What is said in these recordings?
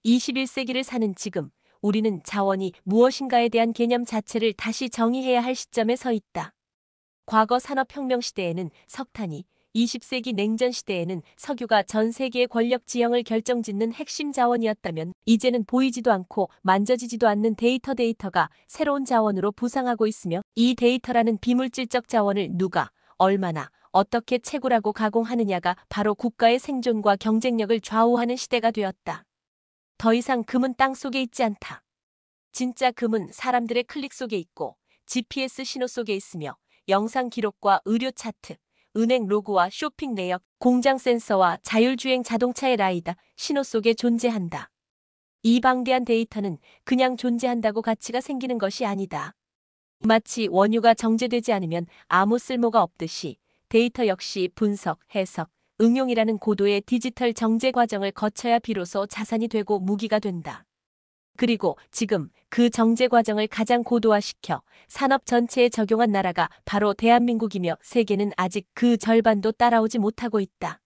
21세기를 사는 지금, 우리는 자원이 무엇인가에 대한 개념 자체를 다시 정의해야 할 시점에 서 있다. 과거 산업혁명 시대에는 석탄이, 20세기 냉전 시대에는 석유가 전 세계의 권력 지형을 결정짓는 핵심 자원이었다면, 이제는 보이지도 않고 만져지지도 않는 데이터가 새로운 자원으로 부상하고 있으며, 이 데이터라는 비물질적 자원을 누가, 얼마나, 어떻게 채굴하고 가공하느냐가 바로 국가의 생존과 경쟁력을 좌우하는 시대가 되었다. 더 이상 금은 땅 속에 있지 않다. 진짜 금은 사람들의 클릭 속에 있고, GPS 신호 속에 있으며, 영상 기록과 의료 차트, 은행 로그와 쇼핑 내역, 공장 센서와 자율주행 자동차의 라이다, 신호 속에 존재한다. 이 방대한 데이터는 그냥 존재한다고 가치가 생기는 것이 아니다. 마치 원유가 정제되지 않으면 아무 쓸모가 없듯이 데이터 역시 분석, 해석, 응용이라는 고도의 디지털 정제 과정을 거쳐야 비로소 자산이 되고 무기가 된다. 그리고 지금 그 정제 과정을 가장 고도화시켜 산업 전체에 적용한 나라가 바로 대한민국이며 세계는 아직 그 절반도 따라오지 못하고 있다.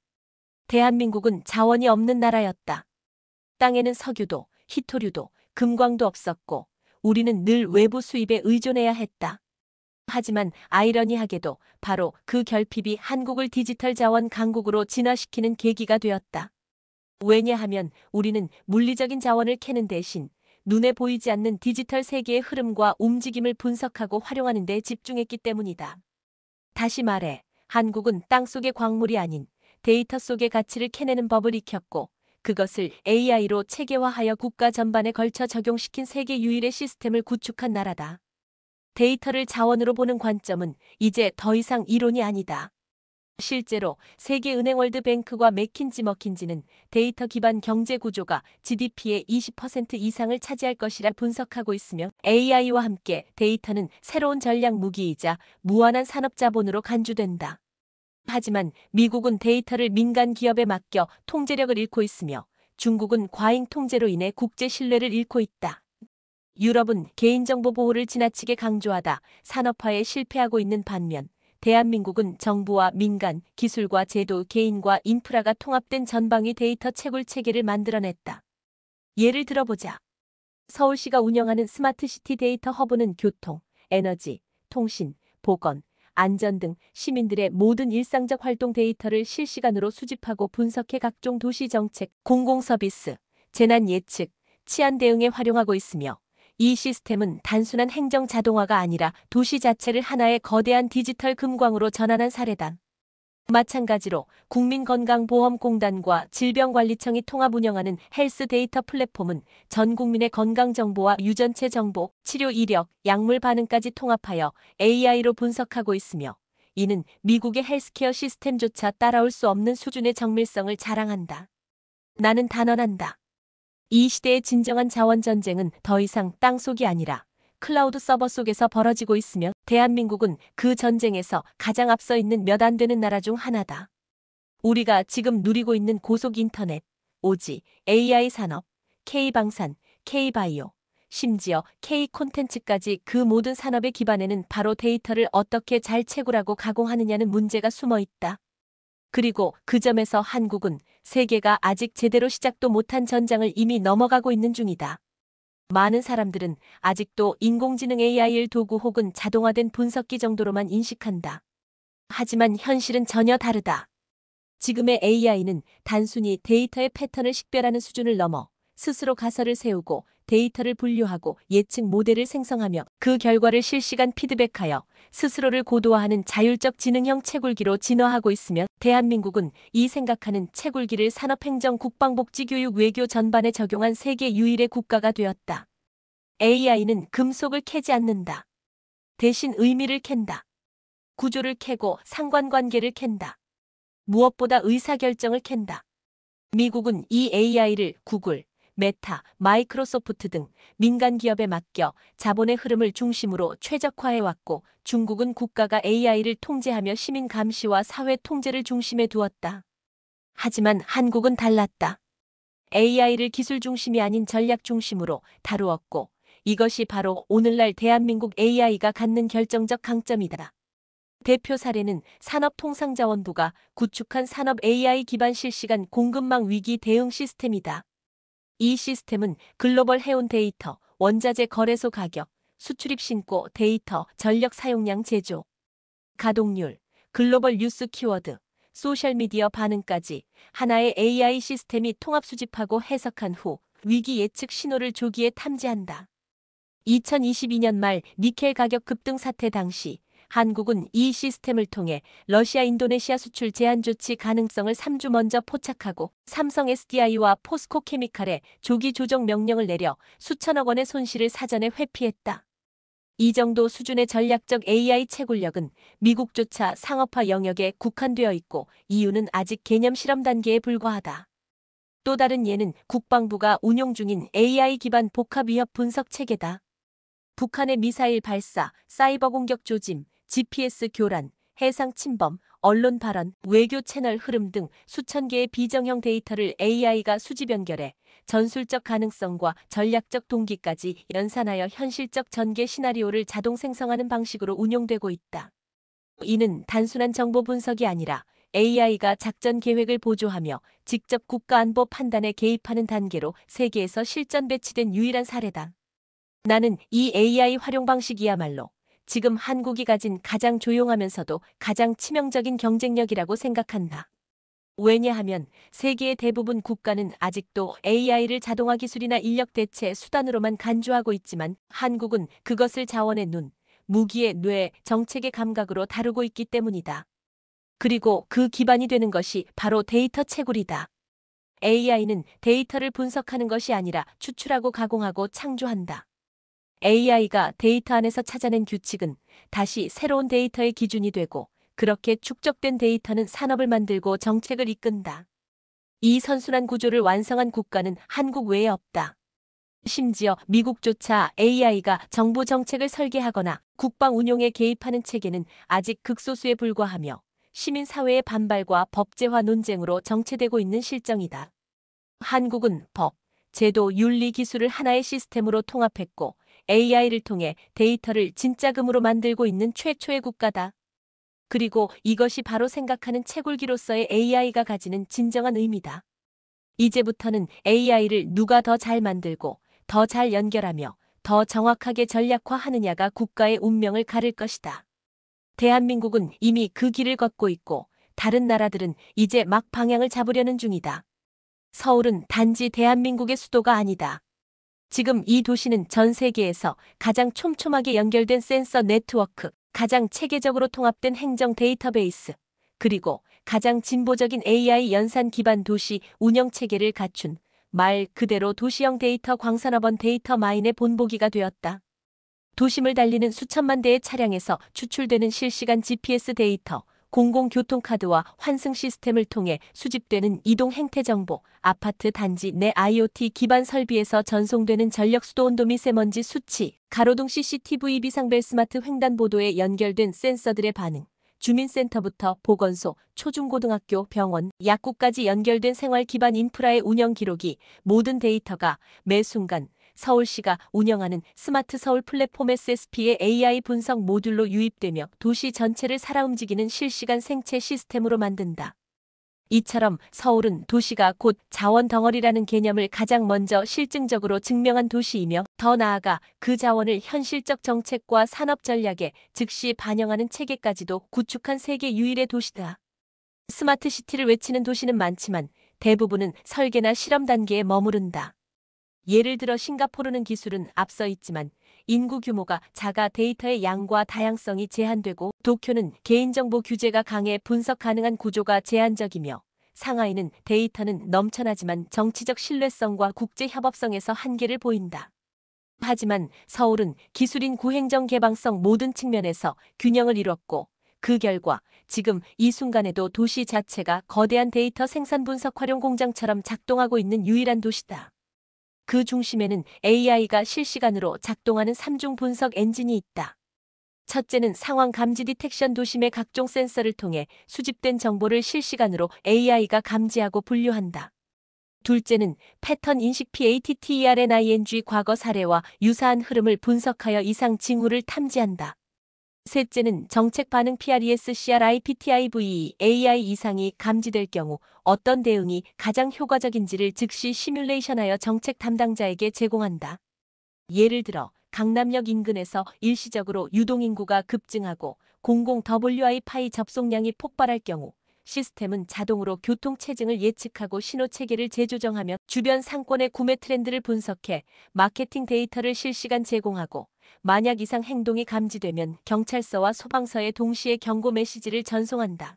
대한민국은 자원이 없는 나라였다. 땅에는 석유도, 희토류도, 금광도 없었고 우리는 늘 외부 수입에 의존해야 했다. 하지만 아이러니하게도 바로 그 결핍이 한국을 디지털 자원 강국으로 진화시키는 계기가 되었다. 왜냐하면 우리는 물리적인 자원을 캐는 대신 눈에 보이지 않는 디지털 세계의 흐름과 움직임을 분석하고 활용하는 데 집중했기 때문이다. 다시 말해, 한국은 땅속의 광물이 아닌 데이터 속의 가치를 캐내는 법을 익혔고, 그것을 AI로 체계화하여 국가 전반에 걸쳐 적용시킨 세계 유일의 시스템을 구축한 나라다. 데이터를 자원으로 보는 관점은 이제 더 이상 이론이 아니다. 실제로 세계은행 월드뱅크와 맥킨지는 데이터 기반 경제 구조가 GDP의 20% 이상을 차지할 것이라 분석하고 있으며, AI와 함께 데이터는 새로운 전략 무기이자 무한한 산업 자본으로 간주된다. 하지만 미국은 데이터를 민간 기업에 맡겨 통제력을 잃고 있으며, 중국은 과잉 통제로 인해 국제 신뢰를 잃고 있다. 유럽은 개인정보 보호를 지나치게 강조하다 산업화에 실패하고 있는 반면, 대한민국은 정부와 민간, 기술과 제도, 개인과 인프라가 통합된 전방위 데이터 채굴 체계를 만들어냈다. 예를 들어보자. 서울시가 운영하는 스마트시티 데이터 허브는 교통, 에너지, 통신, 보건, 안전 등 시민들의 모든 일상적 활동 데이터를 실시간으로 수집하고 분석해 각종 도시 정책, 공공서비스, 재난 예측, 치안 대응에 활용하고 있으며, 이 시스템은 단순한 행정 자동화가 아니라 도시 자체를 하나의 거대한 디지털 금광으로 전환한 사례다. 마찬가지로 국민건강보험공단과 질병관리청이 통합 운영하는 헬스 데이터 플랫폼은 전 국민의 건강 정보와 유전체 정보, 치료 이력, 약물 반응까지 통합하여 AI로 분석하고 있으며, 이는 미국의 헬스케어 시스템조차 따라올 수 없는 수준의 정밀성을 자랑한다. 나는 단언한다. 이 시대의 진정한 자원 전쟁은 더 이상 땅속이 아니라 클라우드 서버 속에서 벌어지고 있으며, 대한민국은 그 전쟁에서 가장 앞서 있는 몇 안 되는 나라 중 하나다. 우리가 지금 누리고 있는 고속 인터넷, 오지, AI 산업, K방산, K바이오, 심지어 K콘텐츠까지 그 모든 산업의 기반에는 바로 데이터를 어떻게 잘 채굴하고 가공하느냐는 문제가 숨어 있다. 그리고 그 점에서 한국은 세계가 아직 제대로 시작도 못한 전장을 이미 넘어가고 있는 중이다. 많은 사람들은 아직도 인공지능 AI를 도구 혹은 자동화된 분석기 정도로만 인식한다. 하지만 현실은 전혀 다르다. 지금의 AI는 단순히 데이터의 패턴을 식별하는 수준을 넘어 스스로 가설을 세우고 데이터를 분류하고 예측 모델을 생성하며 그 결과를 실시간 피드백하여 스스로를 고도화하는 자율적 지능형 채굴기로 진화하고 있으며, 대한민국은 이 생각하는 채굴기를 산업행정, 국방복지, 교육, 외교 전반에 적용한 세계 유일의 국가가 되었다. AI는 금속을 캐지 않는다. 대신 의미를 캔다. 구조를 캐고 상관관계를 캔다. 무엇보다 의사결정을 캔다. 미국은 이 AI를 구글, 메타, 마이크로소프트 등 민간 기업에 맡겨 자본의 흐름을 중심으로 최적화해왔고, 중국은 국가가 AI를 통제하며 시민 감시와 사회 통제를 중심에 두었다. 하지만 한국은 달랐다. AI를 기술 중심이 아닌 전략 중심으로 다루었고, 이것이 바로 오늘날 대한민국 AI가 갖는 결정적 강점이다. 대표 사례는 산업통상자원부가 구축한 산업 AI 기반 실시간 공급망 위기 대응 시스템이다. 이 시스템은 글로벌 해운 데이터, 원자재 거래소 가격, 수출입 신고 데이터, 전력 사용량 제조, 가동률, 글로벌 뉴스 키워드, 소셜미디어 반응까지 하나의 AI 시스템이 통합 수집하고 해석한 후 위기 예측 신호를 조기에 탐지한다. 2022년 말 니켈 가격 급등 사태 당시 한국은 이 시스템을 통해 러시아 인도네시아 수출 제한 조치 가능성을 3주 먼저 포착하고 삼성 SDI와 포스코 케미칼에 조기 조정 명령을 내려 수천억 원의 손실을 사전에 회피했다. 이 정도 수준의 전략적 AI 채굴력은 미국조차 상업화 영역에 국한되어 있고 이유는 아직 개념 실험 단계에 불과하다. 또 다른 예는 국방부가 운용 중인 AI 기반 복합 위협 분석 체계다. 북한의 미사일 발사, 사이버 공격 조짐, GPS 교란, 해상 침범, 언론 발언, 외교 채널 흐름 등 수천 개의 비정형 데이터를 AI가 수집 연결해 전술적 가능성과 전략적 동기까지 연산하여 현실적 전개 시나리오를 자동 생성하는 방식으로 운용되고 있다. 이는 단순한 정보 분석이 아니라 AI가 작전 계획을 보조하며 직접 국가안보 판단에 개입하는 단계로 세계에서 실전 배치된 유일한 사례다. 나는 이 AI 활용 방식이야말로 지금 한국이 가진 가장 조용하면서도 가장 치명적인 경쟁력이라고 생각한다. 왜냐하면 세계의 대부분 국가는 아직도 AI를 자동화 기술이나 인력 대체 수단으로만 간주하고 있지만 한국은 그것을 자원의 눈, 무기의 뇌, 정책의 감각으로 다루고 있기 때문이다. 그리고 그 기반이 되는 것이 바로 데이터 채굴이다. AI는 데이터를 분석하는 것이 아니라 추출하고 가공하고 창조한다. AI가 데이터 안에서 찾아낸 규칙은 다시 새로운 데이터의 기준이 되고 그렇게 축적된 데이터는 산업을 만들고 정책을 이끈다. 이 선순환 구조를 완성한 국가는 한국 외에 없다. 심지어 미국조차 AI가 정부 정책을 설계하거나 국방 운용에 개입하는 체계는 아직 극소수에 불과하며 시민사회의 반발과 법제화 논쟁으로 정체되고 있는 실정이다. 한국은 법, 제도, 윤리, 기술을 하나의 시스템으로 통합했고 AI를 통해 데이터를 진짜금으로 만들고 있는 최초의 국가다. 그리고 이것이 바로 생각하는 채굴기로서의 AI가 가지는 진정한 의미다. 이제부터는 AI를 누가 더 잘 만들고 더 잘 연결하며 더 정확하게 전략화하느냐가 국가의 운명을 가를 것이다. 대한민국은 이미 그 길을 걷고 있고 다른 나라들은 이제 막 방향을 잡으려는 중이다. 서울은 단지 대한민국의 수도가 아니다. 지금 이 도시는 전 세계에서 가장 촘촘하게 연결된 센서 네트워크, 가장 체계적으로 통합된 행정 데이터베이스, 그리고 가장 진보적인 AI 연산 기반 도시 운영 체계를 갖춘 말 그대로 도시형 데이터 광산업원 데이터 마인의 본보기가 되었다. 도심을 달리는 수천만 대의 차량에서 추출되는 실시간 GPS 데이터, 공공교통카드와 환승 시스템을 통해 수집되는 이동 행태 정보, 아파트 단지 내 IoT 기반 설비에서 전송되는 전력 수도 온도 미세먼지 수치, 가로등 CCTV 비상벨 스마트 횡단보도에 연결된 센서들의 반응, 주민센터부터 보건소, 초중고등학교, 병원, 약국까지 연결된 생활 기반 인프라의 운영 기록이 모든 데이터가 매 순간 서울시가 운영하는 스마트 서울 플랫폼 SSP의 AI 분석 모듈로 유입되며 도시 전체를 살아 움직이는 실시간 생체 시스템으로 만든다. 이처럼 서울은 도시가 곧 자원 덩어리라는 개념을 가장 먼저 실증적으로 증명한 도시이며 더 나아가 그 자원을 현실적 정책과 산업 전략에 즉시 반영하는 체계까지도 구축한 세계 유일의 도시다. 스마트 시티를 외치는 도시는 많지만 대부분은 설계나 실험 단계에 머무른다. 예를 들어 싱가포르는 기술은 앞서 있지만 인구 규모가 작아 데이터의 양과 다양성이 제한되고 도쿄는 개인정보 규제가 강해 분석 가능한 구조가 제한적이며 상하이는 데이터는 넘쳐나지만 정치적 신뢰성과 국제 협업성에서 한계를 보인다. 하지만 서울은 기술인 구행정 개방성 모든 측면에서 균형을 이뤘고 그 결과 지금 이 순간에도 도시 자체가 거대한 데이터 생산 분석 활용 공장처럼 작동하고 있는 유일한 도시다. 그 중심에는 AI가 실시간으로 작동하는 3중 분석 엔진이 있다. 첫째는 상황 감지 디텍션 도심의 각종 센서를 통해 수집된 정보를 실시간으로 AI가 감지하고 분류한다. 둘째는 패턴 인식 PATTERNING 과거 사례와 유사한 흐름을 분석하여 이상 징후를 탐지한다. 셋째는 정책 반응 PRES CRIPTIVE AI 이상이 감지될 경우 어떤 대응이 가장 효과적인지를 즉시 시뮬레이션하여 정책 담당자에게 제공한다. 예를 들어 강남역 인근에서 일시적으로 유동인구가 급증하고 공공 WiFi 접속량이 폭발할 경우 시스템은 자동으로 교통체증을 예측하고 신호체계를 재조정하며 주변 상권의 구매 트렌드를 분석해 마케팅 데이터를 실시간 제공하고 만약 이상 행동이 감지되면 경찰서와 소방서에 동시에 경고 메시지를 전송한다.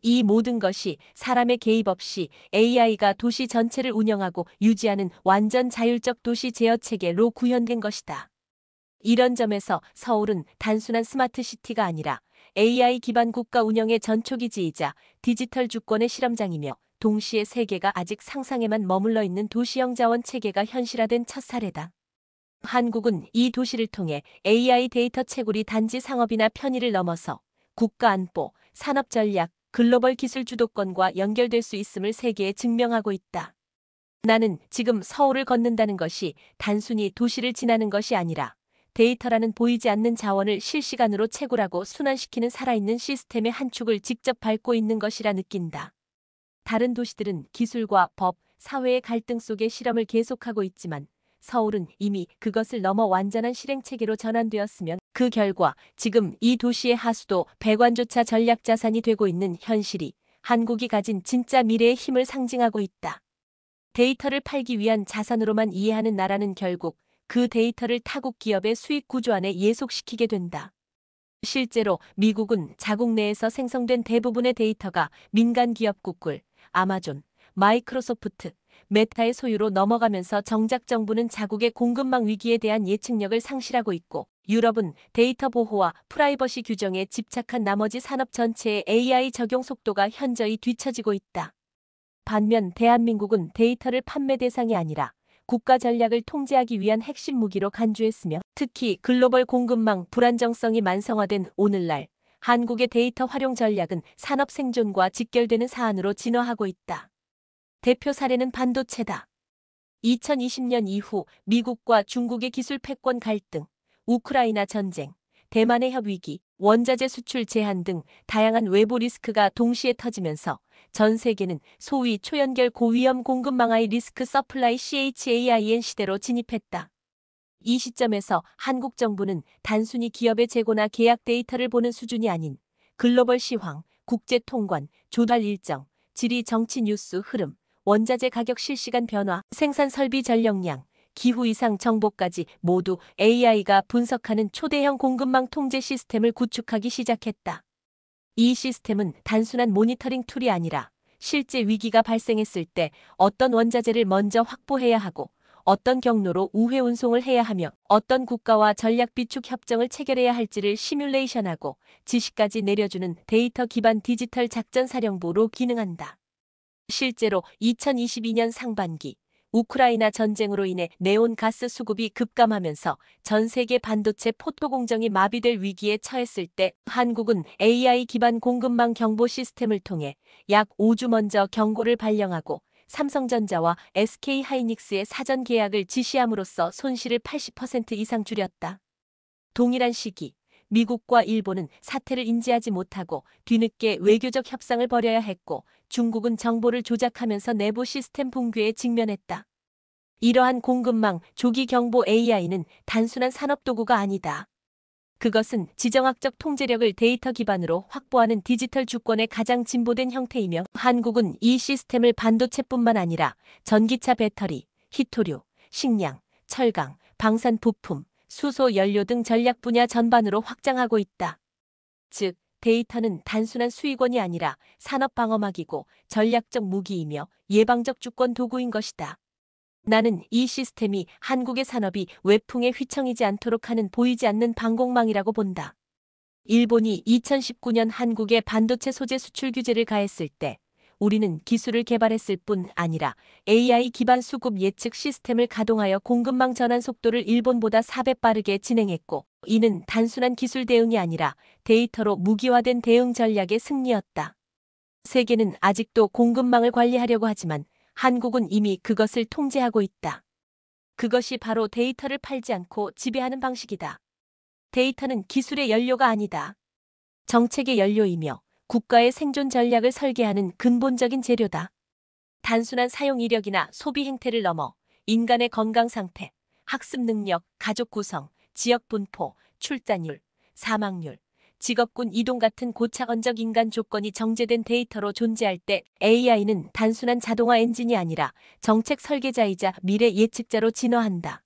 이 모든 것이 사람의 개입 없이 AI가 도시 전체를 운영하고 유지하는 완전 자율적 도시 제어 체계로 구현된 것이다. 이런 점에서 서울은 단순한 스마트 시티가 아니라 AI 기반 국가 운영의 전초기지이자 디지털 주권의 실험장이며 동시에 세계가 아직 상상에만 머물러 있는 도시형 자원 체계가 현실화된 첫 사례다. 한국은 이 도시를 통해 AI 데이터 채굴이 단지 상업이나 편의를 넘어서 국가 안보, 산업 전략, 글로벌 기술 주도권과 연결될 수 있음을 세계에 증명하고 있다. 나는 지금 서울을 걷는다는 것이 단순히 도시를 지나는 것이 아니라 데이터라는 보이지 않는 자원을 실시간으로 채굴하고 순환시키는 살아있는 시스템의 한 축을 직접 밟고 있는 것이라 느낀다. 다른 도시들은 기술과 법, 사회의 갈등 속에 실험을 계속하고 있지만 서울은 이미 그것을 넘어 완전한 실행체계로 전환되었으면 그 결과 지금 이 도시의 하수도 배관조차 전략자산이 되고 있는 현실이 한국이 가진 진짜 미래의 힘을 상징하고 있다. 데이터를 팔기 위한 자산으로만 이해하는 나라는 결국 그 데이터를 타국 기업의 수익 구조 안에 예속시키게 된다. 실제로 미국은 자국 내에서 생성된 대부분의 데이터가 민간 기업 구글, 아마존, 마이크로소프트, 메타의 소유로 넘어가면서 정작 정부는 자국의 공급망 위기에 대한 예측력을 상실하고 있고 유럽은 데이터 보호와 프라이버시 규정에 집착한 나머지 산업 전체의 AI 적용 속도가 현저히 뒤처지고 있다. 반면 대한민국은 데이터를 판매 대상이 아니라 국가 전략을 통제하기 위한 핵심 무기로 간주했으며 특히 글로벌 공급망 불안정성이 만성화된 오늘날 한국의 데이터 활용 전략은 산업 생존과 직결되는 사안으로 진화하고 있다. 대표 사례는 반도체다. 2020년 이후 미국과 중국의 기술 패권 갈등, 우크라이나 전쟁, 대만의 협 위기, 원자재 수출 제한 등 다양한 외부 리스크가 동시에 터지면서 전 세계는 소위 초연결 고위험 공급망의 리스크 서플라이 CHAIN 시대로 진입했다. 이 시점에서 한국 정부는 단순히 기업의 재고나 계약 데이터를 보는 수준이 아닌 글로벌 시황, 국제 통관, 조달 일정, 지리 정치 뉴스 흐름, 원자재 가격 실시간 변화, 생산 설비 전력량, 기후 이상 정보까지 모두 AI가 분석하는 초대형 공급망 통제 시스템을 구축하기 시작했다. 이 시스템은 단순한 모니터링 툴이 아니라 실제 위기가 발생했을 때 어떤 원자재를 먼저 확보해야 하고 어떤 경로로 우회 운송을 해야 하며 어떤 국가와 전략 비축 협정을 체결해야 할지를 시뮬레이션하고 지시까지 내려주는 데이터 기반 디지털 작전사령부로 기능한다. 실제로 2022년 상반기 우크라이나 전쟁으로 인해 네온 가스 수급이 급감하면서 전 세계 반도체 포토 공정이 마비될 위기에 처했을 때 한국은 AI 기반 공급망 경보 시스템을 통해 약 5주 먼저 경고를 발령하고 삼성전자와 SK하이닉스의 사전 계약을 지시함으로써 손실을 80% 이상 줄였다. 동일한 시기 미국과 일본은 사태를 인지하지 못하고 뒤늦게 외교적 협상을 벌여야 했고 중국은 정보를 조작하면서 내부 시스템 붕괴에 직면했다. 이러한 공급망 조기 경보 AI는 단순한 산업 도구가 아니다. 그것은 지정학적 통제력을 데이터 기반으로 확보하는 디지털 주권의 가장 진보된 형태이며 한국은 이 시스템을 반도체뿐만 아니라 전기차 배터리, 히토류, 식량, 철강, 방산 부품, 수소 연료 등 전략 분야 전반으로 확장하고 있다. 즉, 데이터는 단순한 수익원이 아니라 산업 방어막이고 전략적 무기이며 예방적 주권 도구인 것이다. 나는 이 시스템이 한국의 산업이 외풍에 휘청이지 않도록 하는 보이지 않는 방공망이라고 본다. 일본이 2019년 한국에 반도체 소재 수출 규제를 가했을 때 우리는 기술을 개발했을 뿐 아니라 AI 기반 수급 예측 시스템을 가동하여 공급망 전환 속도를 일본보다 4배 빠르게 진행했고 이는 단순한 기술 대응이 아니라 데이터로 무기화된 대응 전략의 승리였다. 세계는 아직도 공급망을 관리하려고 하지만 한국은 이미 그것을 통제하고 있다. 그것이 바로 데이터를 팔지 않고 지배하는 방식이다. 데이터는 기술의 연료가 아니다. 정책의 연료이며 국가의 생존 전략을 설계하는 근본적인 재료다. 단순한 사용 이력이나 소비 행태를 넘어 인간의 건강 상태, 학습 능력, 가족 구성, 지역 분포, 출산율, 사망률, 직업군 이동 같은 고차원적 인간 조건이 정제된 데이터로 존재할 때 AI는 단순한 자동화 엔진이 아니라 정책 설계자이자 미래 예측자로 진화한다.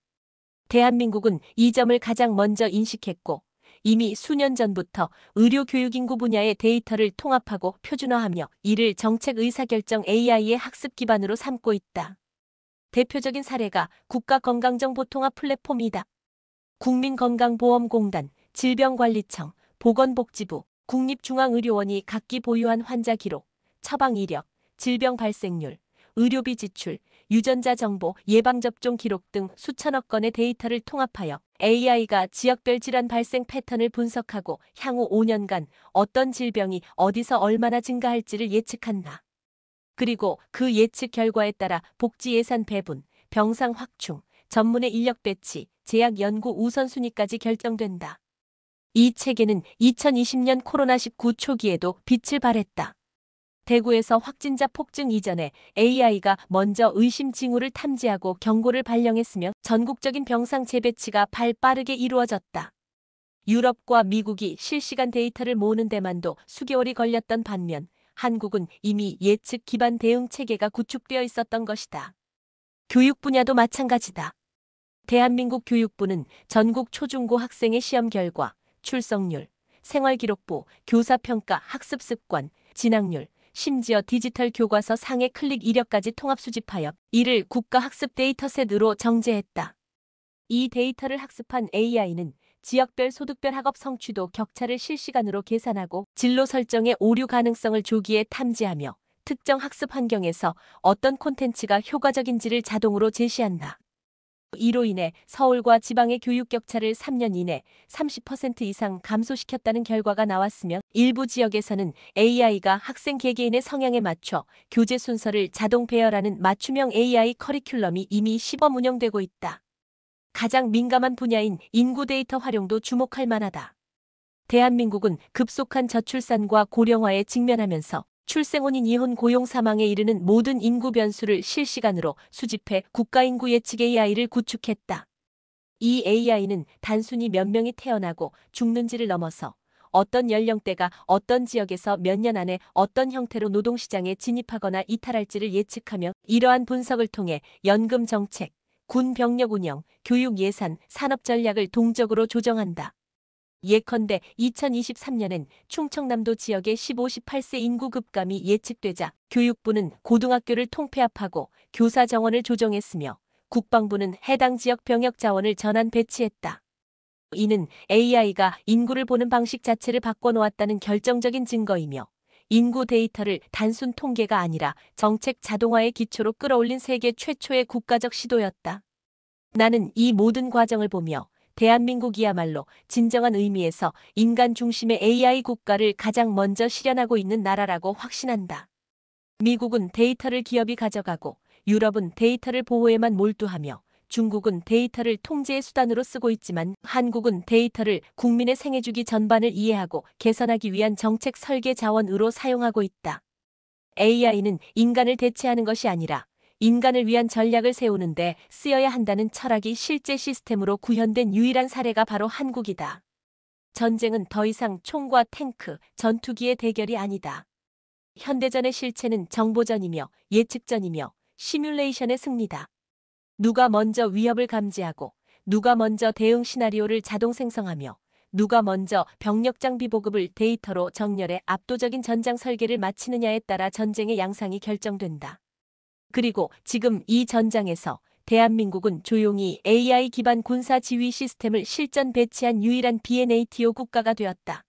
대한민국은 이 점을 가장 먼저 인식했고 이미 수년 전부터 의료교육인구 분야의 데이터를 통합하고 표준화하며 이를 정책 의사결정 AI의 학습 기반으로 삼고 있다. 대표적인 사례가 국가건강정보통합 플랫폼이다. 국민건강보험공단, 질병관리청, 보건복지부, 국립중앙의료원이 각기 보유한 환자 기록, 처방 이력, 질병 발생률, 의료비 지출, 유전자 정보, 예방접종 기록 등 수천억 건의 데이터를 통합하여 AI가 지역별 질환 발생 패턴을 분석하고 향후 5년간 어떤 질병이 어디서 얼마나 증가할지를 예측한다. 그리고 그 예측 결과에 따라 복지 예산 배분, 병상 확충, 전문의 인력 배치, 제약 연구 우선순위까지 결정된다. 이 체계는 2020년 코로나19 초기에도 빛을 발했다. 대구에서 확진자 폭증 이전에 AI가 먼저 의심 징후를 탐지하고 경고를 발령했으며 전국적인 병상 재배치가 빠르게 이루어졌다. 유럽과 미국이 실시간 데이터를 모으는 데만도 수개월이 걸렸던 반면 한국은 이미 예측 기반 대응 체계가 구축되어 있었던 것이다. 교육 분야도 마찬가지다. 대한민국 교육부는 전국 초중고 학생의 시험 결과, 출석률, 생활기록부, 교사평가, 학습습관, 진학률, 심지어 디지털 교과서 상해 클릭 이력까지 통합 수집하여 이를 국가학습 데이터셋으로 정제했다. 이 데이터를 학습한 AI는 지역별 소득별 학업 성취도 격차를 실시간으로 계산하고 진로 설정의 오류 가능성을 조기에 탐지하며 특정 학습 환경에서 어떤 콘텐츠가 효과적인지를 자동으로 제시한다. 이로 인해 서울과 지방의 교육 격차를 3년 이내 30% 이상 감소시켰다는 결과가 나왔으며 일부 지역에서는 AI가 학생 개개인의 성향에 맞춰 교재 순서를 자동 배열하는 맞춤형 AI 커리큘럼이 이미 시범 운영되고 있다. 가장 민감한 분야인 인구 데이터 활용도 주목할 만하다. 대한민국은 급속한 저출산과 고령화에 직면하면서 출생혼인 이혼 고용 사망에 이르는 모든 인구 변수를 실시간으로 수집해 국가인구 예측 AI를 구축했다. 이 AI는 단순히 몇 명이 태어나고 죽는지를 넘어서 어떤 연령대가 어떤 지역에서 몇 년 안에 어떤 형태로 노동시장에 진입하거나 이탈할지를 예측하며 이러한 분석을 통해 연금 정책, 군 병력 운영, 교육 예산, 산업 전략을 동적으로 조정한다. 예컨대 2023년엔 충청남도 지역의 15, 18세 인구 급감이 예측되자 교육부는 고등학교를 통폐합하고 교사 정원을 조정했으며 국방부는 해당 지역 병역 자원을 전환 배치했다. 이는 AI가 인구를 보는 방식 자체를 바꿔놓았다는 결정적인 증거이며 인구 데이터를 단순 통계가 아니라 정책 자동화의 기초로 끌어올린 세계 최초의 국가적 시도였다. 나는 이 모든 과정을 보며 대한민국이야말로 진정한 의미에서 인간 중심의 AI 국가를 가장 먼저 실현하고 있는 나라라고 확신한다. 미국은 데이터를 기업이 가져가고 유럽은 데이터를 보호에만 몰두하며 중국은 데이터를 통제의 수단으로 쓰고 있지만 한국은 데이터를 국민의 생애주기 전반을 이해하고 개선하기 위한 정책 설계 자원으로 사용하고 있다. AI는 인간을 대체하는 것이 아니라 인간을 위한 전략을 세우는데 쓰여야 한다는 철학이 실제 시스템으로 구현된 유일한 사례가 바로 한국이다. 전쟁은 더 이상 총과 탱크, 전투기의 대결이 아니다. 현대전의 실체는 정보전이며 예측전이며 시뮬레이션의 승리다. 누가 먼저 위협을 감지하고 누가 먼저 대응 시나리오를 자동 생성하며 누가 먼저 병력 장비 보급을 데이터로 정렬해 압도적인 전장 설계를 마치느냐에 따라 전쟁의 양상이 결정된다. 그리고 지금 이 전장에서 대한민국은 조용히 AI 기반 군사 지휘 시스템을 실전 배치한 유일한 BNATO 국가가 되었다.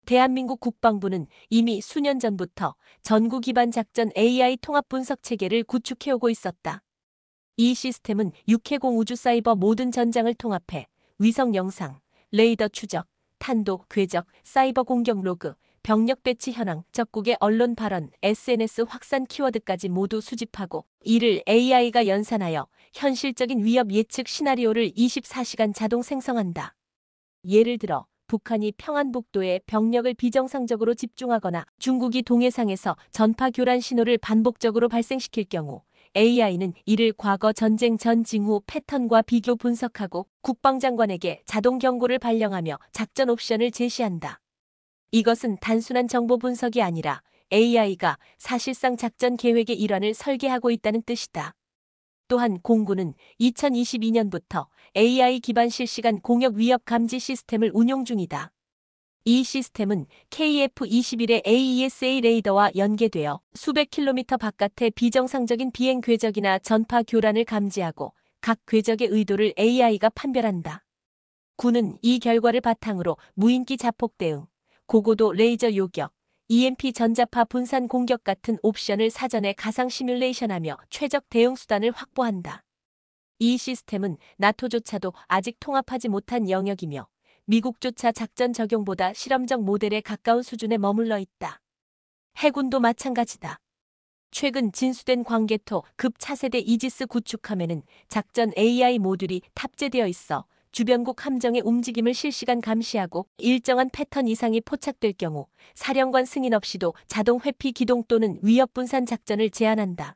대한민국 국방부는 이미 수년 전부터 전구 기반 작전 AI 통합 분석 체계를 구축해오고 있었다. 이 시스템은 육해공 우주 사이버 모든 전장을 통합해 위성 영상, 레이더 추적, 탄도, 궤적, 사이버 공격 로그, 병력 배치 현황, 적국의 언론 발언, SNS 확산 키워드까지 모두 수집하고 이를 AI가 연산하여 현실적인 위협 예측 시나리오를 24시간 자동 생성한다. 예를 들어 북한이 평안북도에 병력을 비정상적으로 집중하거나 중국이 동해상에서 전파 교란 신호를 반복적으로 발생시킬 경우 AI는 이를 과거 전쟁 전 징후 패턴과 비교 분석하고 국방장관에게 자동 경고를 발령하며 작전 옵션을 제시한다. 이것은 단순한 정보 분석이 아니라 AI가 사실상 작전 계획의 일환을 설계하고 있다는 뜻이다. 또한 공군은 2022년부터 AI 기반 실시간 공역 위협 감지 시스템을 운용 중이다. 이 시스템은 KF-21의 AESA 레이더와 연계되어 수백 킬로미터 바깥의 비정상적인 비행 궤적이나 전파 교란을 감지하고 각 궤적의 의도를 AI가 판별한다. 군은 이 결과를 바탕으로 무인기 자폭 대응, 고고도 레이저 요격, EMP 전자파 분산 공격 같은 옵션을 사전에 가상 시뮬레이션하며 최적 대응 수단을 확보한다. 이 시스템은 나토조차도 아직 통합하지 못한 영역이며 미국조차 작전 적용보다 실험적 모델에 가까운 수준에 머물러 있다. 해군도 마찬가지다. 최근 진수된 광개토 급 차세대 이지스 구축함에는 작전 AI 모듈이 탑재되어 있어 주변국 함정의 움직임을 실시간 감시하고 일정한 패턴 이상이 포착될 경우 사령관 승인 없이도 자동 회피 기동 또는 위협 분산 작전을 제안한다.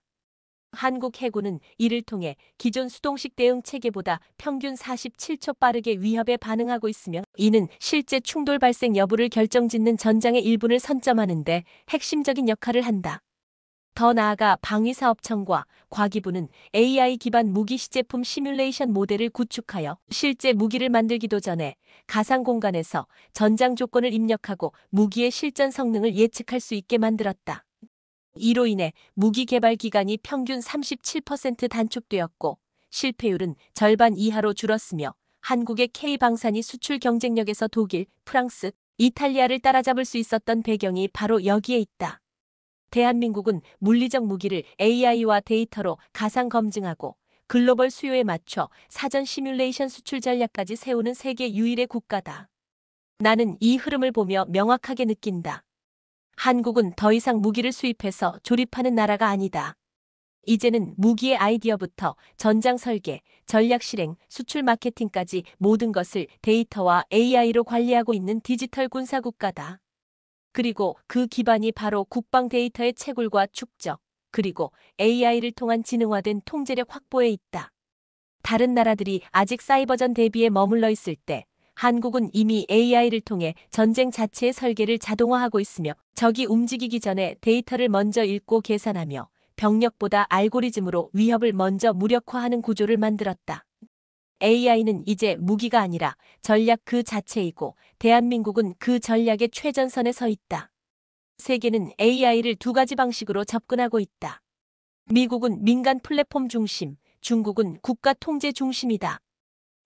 한국 해군은 이를 통해 기존 수동식 대응 체계보다 평균 47초 빠르게 위협에 반응하고 있으며 이는 실제 충돌 발생 여부를 결정짓는 전장의 일분을 선점하는 데 핵심적인 역할을 한다. 더 나아가 방위사업청과 과기부는 AI 기반 무기 시제품 시뮬레이션 모델을 구축하여 실제 무기를 만들기도 전에 가상 공간에서 전장 조건을 입력하고 무기의 실전 성능을 예측할 수 있게 만들었다. 이로 인해 무기 개발 기간이 평균 37% 단축되었고 실패율은 절반 이하로 줄었으며 한국의 K방산이 수출 경쟁력에서 독일, 프랑스, 이탈리아를 따라잡을 수 있었던 배경이 바로 여기에 있다. 대한민국은 물리적 무기를 AI와 데이터로 가상 검증하고 글로벌 수요에 맞춰 사전 시뮬레이션 수출 전략까지 세우는 세계 유일의 국가다. 나는 이 흐름을 보며 명확하게 느낀다. 한국은 더 이상 무기를 수입해서 조립하는 나라가 아니다. 이제는 무기의 아이디어부터 전장 설계, 전략 실행, 수출 마케팅까지 모든 것을 데이터와 AI로 관리하고 있는 디지털 군사 국가다. 그리고 그 기반이 바로 국방 데이터의 채굴과 축적, 그리고 AI를 통한 지능화된 통제력 확보에 있다. 다른 나라들이 아직 사이버전 대비에 머물러 있을 때 한국은 이미 AI를 통해 전쟁 자체의 설계를 자동화하고 있으며 적이 움직이기 전에 데이터를 먼저 읽고 계산하며 병력보다 알고리즘으로 위협을 먼저 무력화하는 구조를 만들었다. AI는 이제 무기가 아니라 전략 그 자체이고 대한민국은 그 전략의 최전선에 서 있다. 세계는 AI를 두 가지 방식으로 접근하고 있다. 미국은 민간 플랫폼 중심, 중국은 국가 통제 중심이다.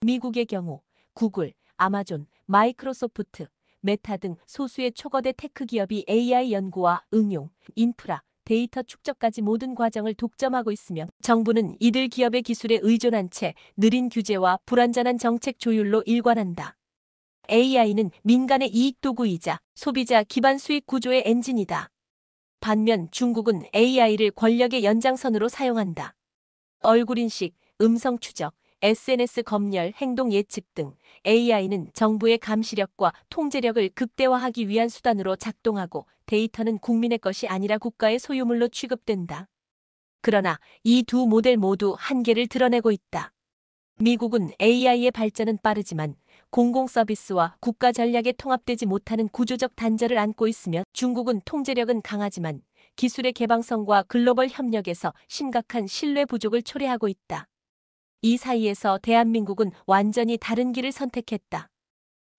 미국의 경우 구글, 아마존, 마이크로소프트, 메타 등 소수의 초거대 테크 기업이 AI 연구와 응용, 인프라, 데이터 축적까지 모든 과정을 독점하고 있으며 정부는 이들 기업의 기술에 의존한 채 느린 규제와 불완전한 정책 조율로 일관한다. AI는 민간의 이익 도구이자 소비자 기반 수익 구조의 엔진이다. 반면 중국은 AI를 권력의 연장선으로 사용한다. 얼굴 인식, 음성 추적, SNS 검열, 행동 예측 등 AI는 정부의 감시력과 통제력을 극대화하기 위한 수단으로 작동하고 데이터는 국민의 것이 아니라 국가의 소유물로 취급된다. 그러나 이 두 모델 모두 한계를 드러내고 있다. 미국은 AI의 발전은 빠르지만 공공 서비스와 국가 전략에 통합되지 못하는 구조적 단절을 안고 있으며 중국은 통제력은 강하지만 기술의 개방성과 글로벌 협력에서 심각한 신뢰 부족을 초래하고 있다. 이 사이에서 대한민국은 완전히 다른 길을 선택했다.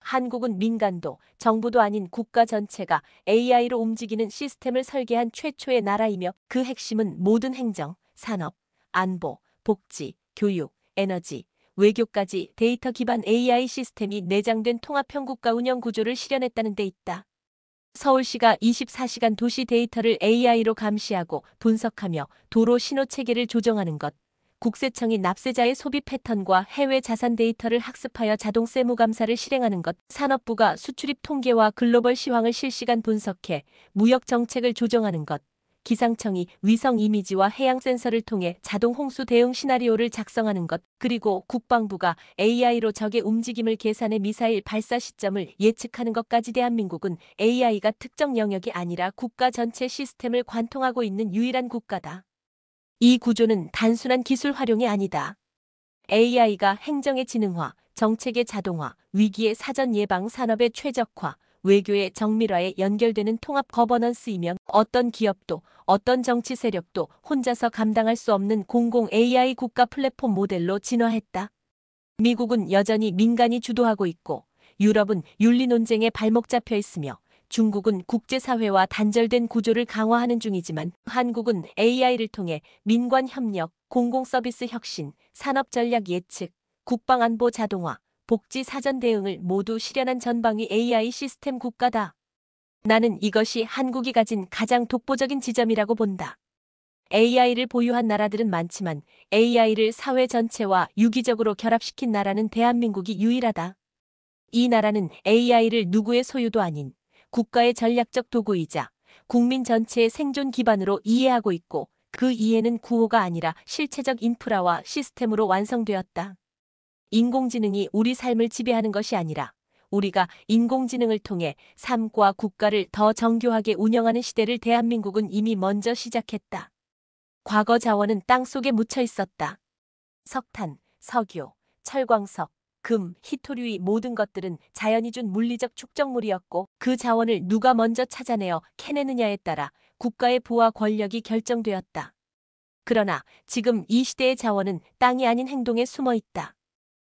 한국은 민간도 정부도 아닌 국가 전체가 AI로 움직이는 시스템을 설계한 최초의 나라이며 그 핵심은 모든 행정, 산업, 안보, 복지, 교육, 에너지, 외교까지 데이터 기반 AI 시스템이 내장된 통합형 국가 운영 구조를 실현했다는 데 있다. 서울시가 24시간 도시 데이터를 AI로 감시하고 분석하며 도로 신호 체계를 조정하는 것, 국세청이 납세자의 소비 패턴과 해외 자산 데이터를 학습하여 자동 세무 감사를 실행하는 것, 산업부가 수출입 통계와 글로벌 시황을 실시간 분석해 무역 정책을 조정하는 것, 기상청이 위성 이미지와 해양 센서를 통해 자동 홍수 대응 시나리오를 작성하는 것, 그리고 국방부가 AI로 적의 움직임을 계산해 미사일 발사 시점을 예측하는 것까지 대한민국은 AI가 특정 영역이 아니라 국가 전체 시스템을 관통하고 있는 유일한 국가다. 이 구조는 단순한 기술 활용이 아니다. AI가 행정의 지능화, 정책의 자동화, 위기의 사전 예방, 산업의 최적화, 외교의 정밀화에 연결되는 통합 거버넌스이며 어떤 기업도 어떤 정치 세력도 혼자서 감당할 수 없는 공공 AI 국가 플랫폼 모델로 진화했다. 미국은 여전히 민간이 주도하고 있고 유럽은 윤리 논쟁에 발목 잡혀 있으며 중국은 국제사회와 단절된 구조를 강화하는 중이지만 한국은 AI를 통해 민관 협력, 공공서비스 혁신, 산업전략 예측, 국방안보 자동화, 복지 사전 대응을 모두 실현한 전방위 AI 시스템 국가다. 나는 이것이 한국이 가진 가장 독보적인 지점이라고 본다. AI를 보유한 나라들은 많지만 AI를 사회 전체와 유기적으로 결합시킨 나라는 대한민국이 유일하다. 이 나라는 AI를 누구의 소유도 아닌 국가의 전략적 도구이자 국민 전체의 생존 기반으로 이해하고 있고 그 이해는 구호가 아니라 실체적 인프라와 시스템으로 완성되었다. 인공지능이 우리 삶을 지배하는 것이 아니라 우리가 인공지능을 통해 삶과 국가를 더 정교하게 운영하는 시대를 대한민국은 이미 먼저 시작했다. 과거 자원은 땅속에 묻혀 있었다. 석탄, 석유, 철광석, 금, 희토류 이 모든 것들은 자연이 준 물리적 축적물이었고 그 자원을 누가 먼저 찾아내어 캐내느냐에 따라 국가의 부와 권력이 결정되었다. 그러나 지금 이 시대의 자원은 땅이 아닌 행동에 숨어 있다.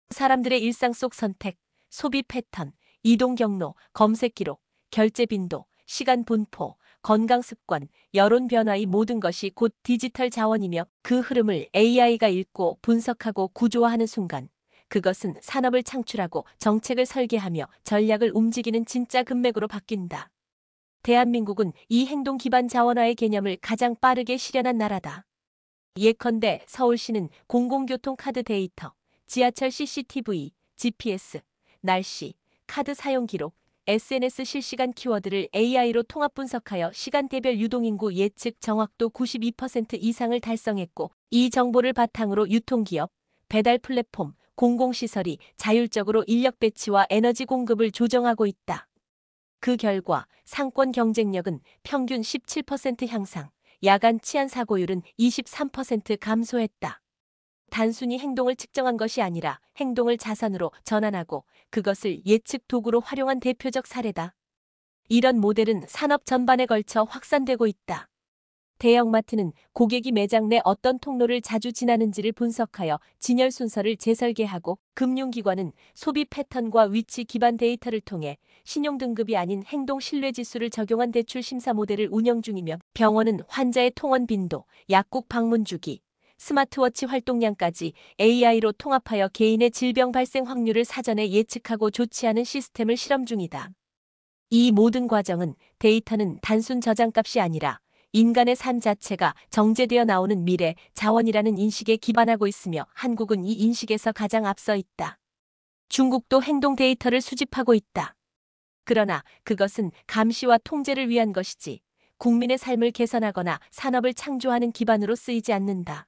사람들의 일상 속 선택, 소비 패턴, 이동 경로, 검색 기록, 결제 빈도, 시간 분포, 건강 습관, 여론 변화 이 모든 것이 곧 디지털 자원이며 그 흐름을 AI가 읽고 분석하고 구조화하는 순간 그것은 산업을 창출하고 정책을 설계하며 전략을 움직이는 진짜 금맥으로 바뀐다. 대한민국은 이 행동 기반 자원화의 개념을 가장 빠르게 실현한 나라다. 예컨대 서울시는 공공교통 카드 데이터, 지하철 CCTV, GPS, 날씨, 카드 사용 기록, SNS 실시간 키워드를 AI로 통합 분석하여 시간대별 유동인구 예측 정확도 92% 이상을 달성했고 이 정보를 바탕으로 유통기업, 배달 플랫폼, 공공시설이 자율적으로 인력 배치와 에너지 공급을 조정하고 있다. 그 결과 상권 경쟁력은 평균 17% 향상, 야간 치안 사고율은 23% 감소했다. 단순히 행동을 측정한 것이 아니라 행동을 자산으로 전환하고 그것을 예측 도구로 활용한 대표적 사례다. 이런 모델은 산업 전반에 걸쳐 확산되고 있다. 대형마트는 고객이 매장 내 어떤 통로를 자주 지나는지를 분석하여 진열 순서를 재설계하고 금융기관은 소비 패턴과 위치 기반 데이터를 통해 신용등급이 아닌 행동 신뢰지수를 적용한 대출 심사 모델을 운영 중이며 병원은 환자의 통원 빈도, 약국 방문 주기, 스마트워치 활동량까지 AI로 통합하여 개인의 질병 발생 확률을 사전에 예측하고 조치하는 시스템을 실험 중이다. 이 모든 과정은 데이터는 단순 저장값이 아니라 인간의 삶 자체가 정제되어 나오는 미래 자원이라는 인식에 기반하고 있으며 한국은 이 인식에서 가장 앞서 있다. 중국도 행동 데이터를 수집하고 있다. 그러나 그것은 감시와 통제를 위한 것이지 국민의 삶을 개선하거나 산업을 창조하는 기반으로 쓰이지 않는다.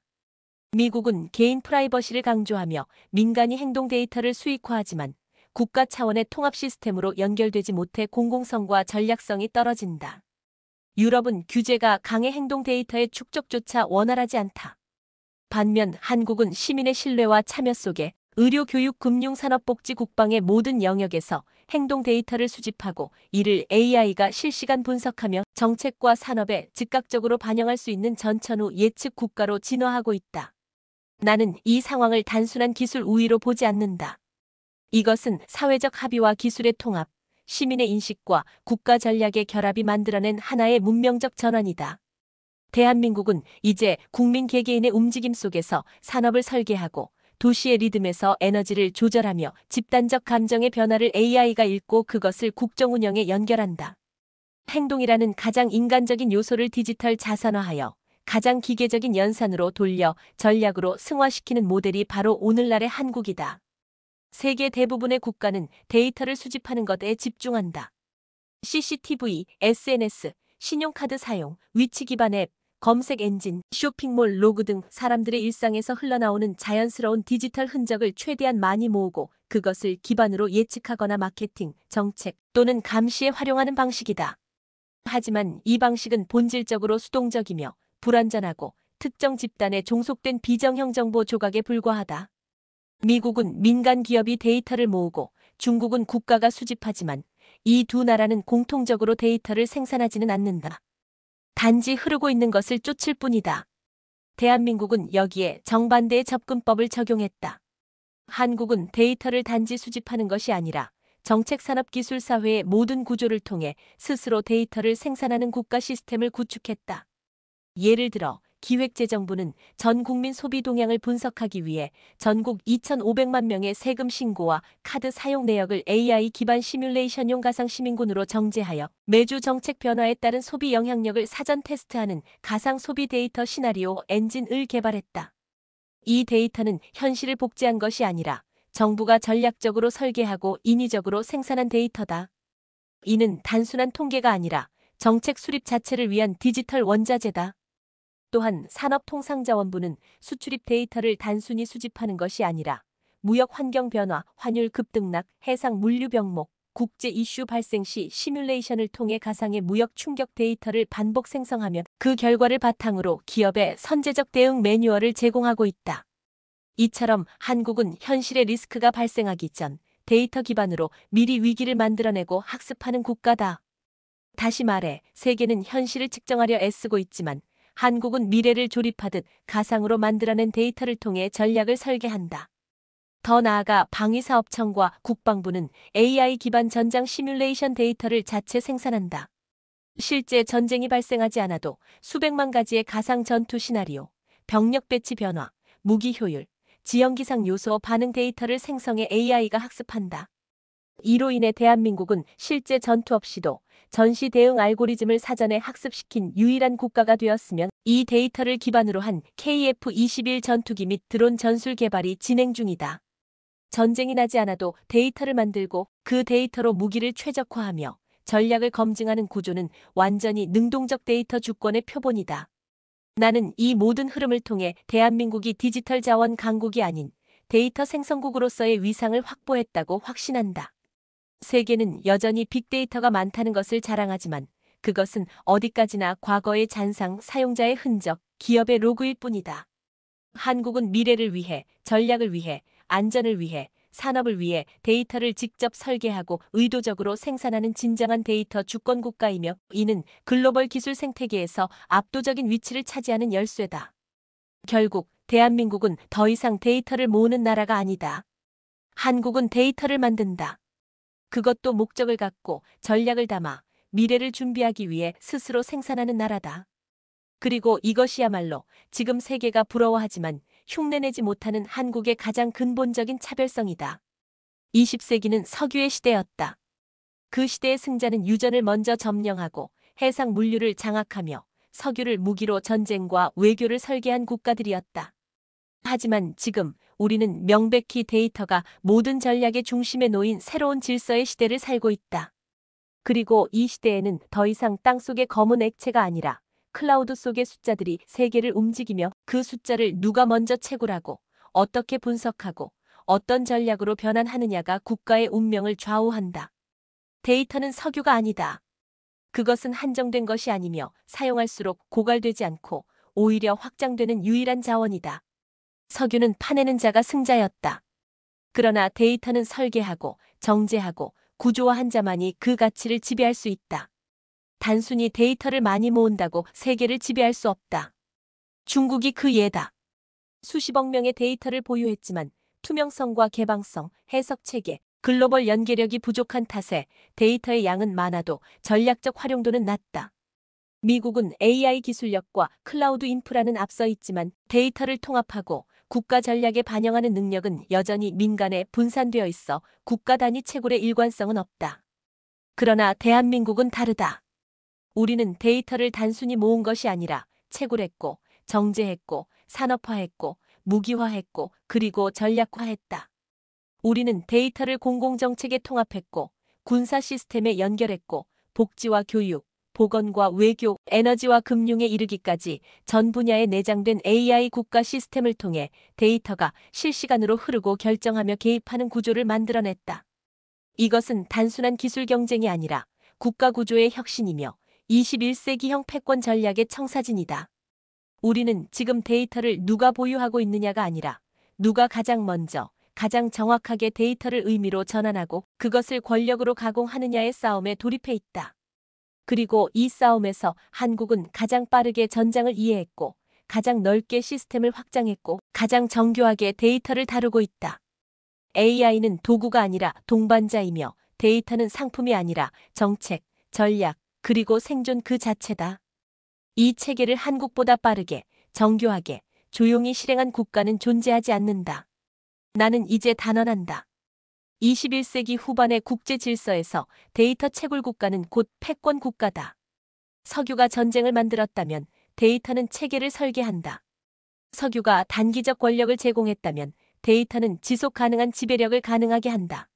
미국은 개인 프라이버시를 강조하며 민간이 행동 데이터를 수익화하지만 국가 차원의 통합 시스템으로 연결되지 못해 공공성과 전략성이 떨어진다. 유럽은 규제가 강해 행동 데이터의 축적조차 원활하지 않다. 반면 한국은 시민의 신뢰와 참여 속에 의료, 교육, 금융, 산업, 복지, 국방의 모든 영역에서 행동 데이터를 수집하고 이를 AI가 실시간 분석하며 정책과 산업에 즉각적으로 반영할 수 있는 전천후 예측 국가로 진화하고 있다. 나는 이 상황을 단순한 기술 우위로 보지 않는다. 이것은 사회적 합의와 기술의 통합, 시민의 인식과 국가 전략의 결합이 만들어낸 하나의 문명적 전환이다. 대한민국은 이제 국민 개개인의 움직임 속에서 산업을 설계하고 도시의 리듬에서 에너지를 조절하며 집단적 감정의 변화를 AI가 읽고 그것을 국정 운영에 연결한다. 행동이라는 가장 인간적인 요소를 디지털 자산화하여 가장 기계적인 연산으로 돌려 전략으로 승화시키는 모델이 바로 오늘날의 한국이다. 세계 대부분의 국가는 데이터를 수집하는 것에 집중한다. CCTV, SNS, 신용카드 사용, 위치 기반 앱, 검색 엔진, 쇼핑몰 로그 등 사람들의 일상에서 흘러나오는 자연스러운 디지털 흔적을 최대한 많이 모으고 그것을 기반으로 예측하거나 마케팅, 정책 또는 감시에 활용하는 방식이다. 하지만 이 방식은 본질적으로 수동적이며 불완전하고 특정 집단에 종속된 비정형 정보 조각에 불과하다. 미국은 민간 기업이 데이터를 모으고 중국은 국가가 수집하지만 이 두 나라는 공통적으로 데이터를 생산하지는 않는다. 단지 흐르고 있는 것을 쫓을 뿐이다. 대한민국은 여기에 정반대의 접근법을 적용했다. 한국은 데이터를 단지 수집하는 것이 아니라 정책산업기술사회의 모든 구조를 통해 스스로 데이터를 생산하는 국가 시스템을 구축했다. 예를 들어 기획재정부는 전 국민 소비 동향을 분석하기 위해 전국 2,500만 명의 세금 신고와 카드 사용 내역을 AI 기반 시뮬레이션용 가상 시민군으로 정제하여 매주 정책 변화에 따른 소비 영향력을 사전 테스트하는 가상 소비 데이터 시나리오 엔진을 개발했다. 이 데이터는 현실을 복제한 것이 아니라 정부가 전략적으로 설계하고 인위적으로 생산한 데이터다. 이는 단순한 통계가 아니라 정책 수립 자체를 위한 디지털 원자재다. 또한 산업통상자원부는 수출입 데이터를 단순히 수집하는 것이 아니라 무역 환경 변화, 환율 급등락, 해상 물류 병목, 국제 이슈 발생 시 시뮬레이션을 통해 가상의 무역 충격 데이터를 반복 생성하며 그 결과를 바탕으로 기업의 선제적 대응 매뉴얼을 제공하고 있다. 이처럼 한국은 현실의 리스크가 발생하기 전 데이터 기반으로 미리 위기를 만들어내고 학습하는 국가다. 다시 말해 세계는 현실을 측정하려 애쓰고 있지만 한국은 미래를 조립하듯 가상으로 만들어낸 데이터를 통해 전략을 설계한다. 더 나아가 방위사업청과 국방부는 AI 기반 전장 시뮬레이션 데이터를 자체 생산한다. 실제 전쟁이 발생하지 않아도 수백만 가지의 가상 전투 시나리오, 병력 배치 변화, 무기 효율, 지형기상 요소 반응 데이터를 생성해 AI가 학습한다. 이로 인해 대한민국은 실제 전투 없이도 전시 대응 알고리즘을 사전에 학습시킨 유일한 국가가 되었으며 이 데이터를 기반으로 한 KF-21 전투기 및 드론 전술 개발이 진행 중이다. 전쟁이 나지 않아도 데이터를 만들고 그 데이터로 무기를 최적화하며 전략을 검증하는 구조는 완전히 능동적 데이터 주권의 표본이다. 나는 이 모든 흐름을 통해 대한민국이 디지털 자원 강국이 아닌 데이터 생성국으로서의 위상을 확보했다고 확신한다. 세계는 여전히 빅데이터가 많다는 것을 자랑하지만 그것은 어디까지나 과거의 잔상, 사용자의 흔적, 기업의 로그일 뿐이다. 한국은 미래를 위해, 전략을 위해, 안전을 위해, 산업을 위해 데이터를 직접 설계하고 의도적으로 생산하는 진정한 데이터 주권 국가이며 이는 글로벌 기술 생태계에서 압도적인 위치를 차지하는 열쇠다. 결국 대한민국은 더 이상 데이터를 모으는 나라가 아니다. 한국은 데이터를 만든다. 그것도 목적을 갖고 전략을 담아 미래를 준비하기 위해 스스로 생산하는 나라다. 그리고 이것이야말로 지금 세계가 부러워하지만 흉내내지 못하는 한국의 가장 근본적인 차별성이다. 20세기는 석유의 시대였다. 그 시대의 승자는 유전을 먼저 점령하고 해상 물류를 장악하며 석유를 무기로 전쟁과 외교를 설계한 국가들이었다. 하지만 지금 우리는 명백히 데이터가 모든 전략의 중심에 놓인 새로운 질서의 시대를 살고 있다. 그리고 이 시대에는 더 이상 땅속의 검은 액체가 아니라 클라우드 속의 숫자들이 세계를 움직이며 그 숫자를 누가 먼저 채굴하고 어떻게 분석하고 어떤 전략으로 변환하느냐가 국가의 운명을 좌우한다. 데이터는 석유가 아니다. 그것은 한정된 것이 아니며 사용할수록 고갈되지 않고 오히려 확장되는 유일한 자원이다. 석유는 파내는 자가 승자였다. 그러나 데이터는 설계하고 정제하고 구조화한 자만이 그 가치를 지배할 수 있다. 단순히 데이터를 많이 모은다고 세계를 지배할 수 없다. 중국이 그 예다. 수십억 명의 데이터를 보유했지만 투명성과 개방성, 해석 체계, 글로벌 연계력이 부족한 탓에 데이터의 양은 많아도 전략적 활용도는 낮다. 미국은 AI 기술력과 클라우드 인프라는 앞서 있지만 데이터를 통합하고 국가 전략에 반영하는 능력은 여전히 민간에 분산되어 있어 국가 단위 채굴의 일관성은 없다. 그러나 대한민국은 다르다. 우리는 데이터를 단순히 모은 것이 아니라 채굴했고 정제했고 산업화했고 무기화했고 그리고 전략화했다. 우리는 데이터를 공공정책에 통합했고 군사 시스템에 연결했고 복지와 교육, 보건과 외교, 에너지와 금융에 이르기까지 전 분야에 내장된 AI 국가 시스템을 통해 데이터가 실시간으로 흐르고 결정하며 개입하는 구조를 만들어냈다. 이것은 단순한 기술 경쟁이 아니라 국가 구조의 혁신이며 21세기형 패권 전략의 청사진이다. 우리는 지금 데이터를 누가 보유하고 있느냐가 아니라 누가 가장 먼저, 가장 정확하게 데이터를 의미로 전환하고 그것을 권력으로 가공하느냐의 싸움에 돌입해 있다. 그리고 이 싸움에서 한국은 가장 빠르게 전장을 이해했고, 가장 넓게 시스템을 확장했고, 가장 정교하게 데이터를 다루고 있다. AI는 도구가 아니라 동반자이며 데이터는 상품이 아니라 정책, 전략, 그리고 생존 그 자체다. 이 체계를 한국보다 빠르게, 정교하게, 조용히 실행한 국가는 존재하지 않는다. 나는 이제 단언한다. 21세기 후반의 국제 질서에서 데이터 채굴 국가는 곧 패권 국가다. 석유가 전쟁을 만들었다면 데이터는 체계를 설계한다. 석유가 단기적 권력을 제공했다면 데이터는 지속 가능한 지배력을 가능하게 한다.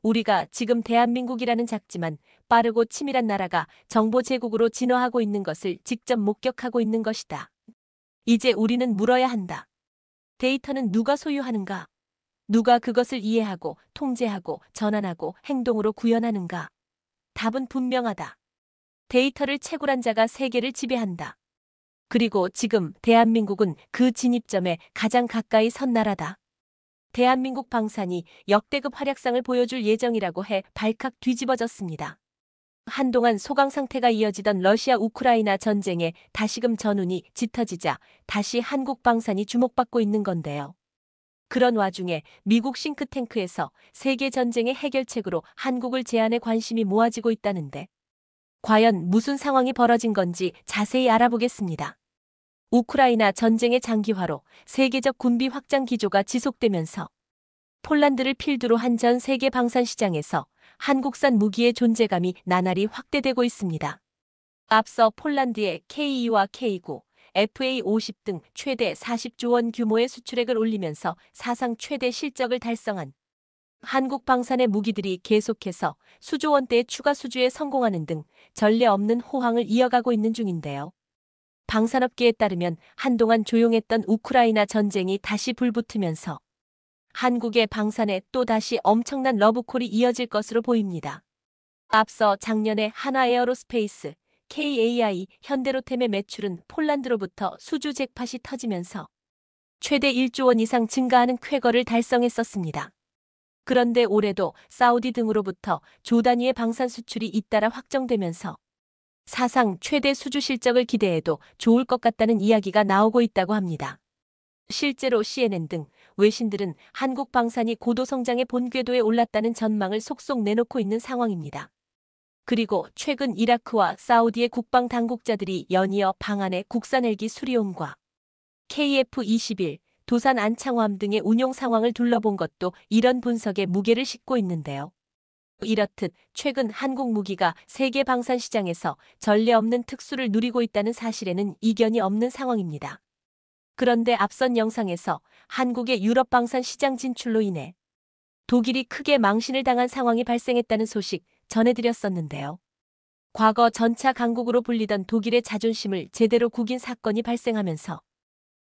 우리가 지금 대한민국이라는 작지만 빠르고 치밀한 나라가 정보 제국으로 진화하고 있는 것을 직접 목격하고 있는 것이다. 이제 우리는 물어야 한다. 데이터는 누가 소유하는가? 누가 그것을 이해하고 통제하고 전환하고 행동으로 구현하는가? 답은 분명하다. 데이터를 채굴한 자가 세계를 지배한다. 그리고 지금 대한민국은 그 진입점에 가장 가까이 선 나라다. 대한민국 방산이 역대급 활약상을 보여줄 예정이라고 해 발칵 뒤집어졌습니다. 한동안 소강 상태가 이어지던 러시아 우크라이나 전쟁에 다시금 전운이 짙어지자 다시 한국 방산이 주목받고 있는 건데요. 그런 와중에 미국 싱크탱크에서 세계 전쟁의 해결책으로 한국을 제안해 관심이 모아지고 있다는데 과연 무슨 상황이 벌어진 건지 자세히 알아보겠습니다. 우크라이나 전쟁의 장기화로 세계적 군비 확장 기조가 지속되면서 폴란드를 필두로 한 전 세계 방산 시장에서 한국산 무기의 존재감이 나날이 확대되고 있습니다. 앞서 폴란드의 K2와 K9, FA50 등 최대 40조 원 규모의 수출액을 올리면서 사상 최대 실적을 달성한 한국 방산의 무기들이 계속해서 수조 원대의 추가 수주에 성공하는 등 전례 없는 호황을 이어가고 있는 중인데요. 방산업계에 따르면 한동안 조용했던 우크라이나 전쟁이 다시 불붙으면서 한국의 방산에 또다시 엄청난 러브콜이 이어질 것으로 보입니다. 앞서 작년에 한화에어로스페이스, KAI, 현대로템의 매출은 폴란드로부터 수주 잭팟이 터지면서 최대 1조 원 이상 증가하는 쾌거를 달성했었습니다. 그런데 올해도 사우디 등으로부터 조 단위의 방산 수출이 잇따라 확정되면서 사상 최대 수주 실적을 기대해도 좋을 것 같다는 이야기가 나오고 있다고 합니다. 실제로 CNN 등 외신들은 한국 방산이 고도 성장의 본궤도에 올랐다는 전망을 속속 내놓고 있는 상황입니다. 그리고 최근 이라크와 사우디의 국방 당국자들이 연이어 방한의 국산 헬기 수리온과 KF-21, 도산 안창호함 등의 운용 상황을 둘러본 것도 이런 분석에 무게를 싣고 있는데요. 이렇듯 최근 한국 무기가 세계 방산 시장에서 전례 없는 특수를 누리고 있다는 사실에는 이견이 없는 상황입니다. 그런데 앞선 영상에서 한국의 유럽 방산 시장 진출로 인해 독일이 크게 망신을 당한 상황이 발생했다는 소식 전해드렸었는데요. 과거 전차 강국으로 불리던 독일의 자존심을 제대로 구긴 사건이 발생하면서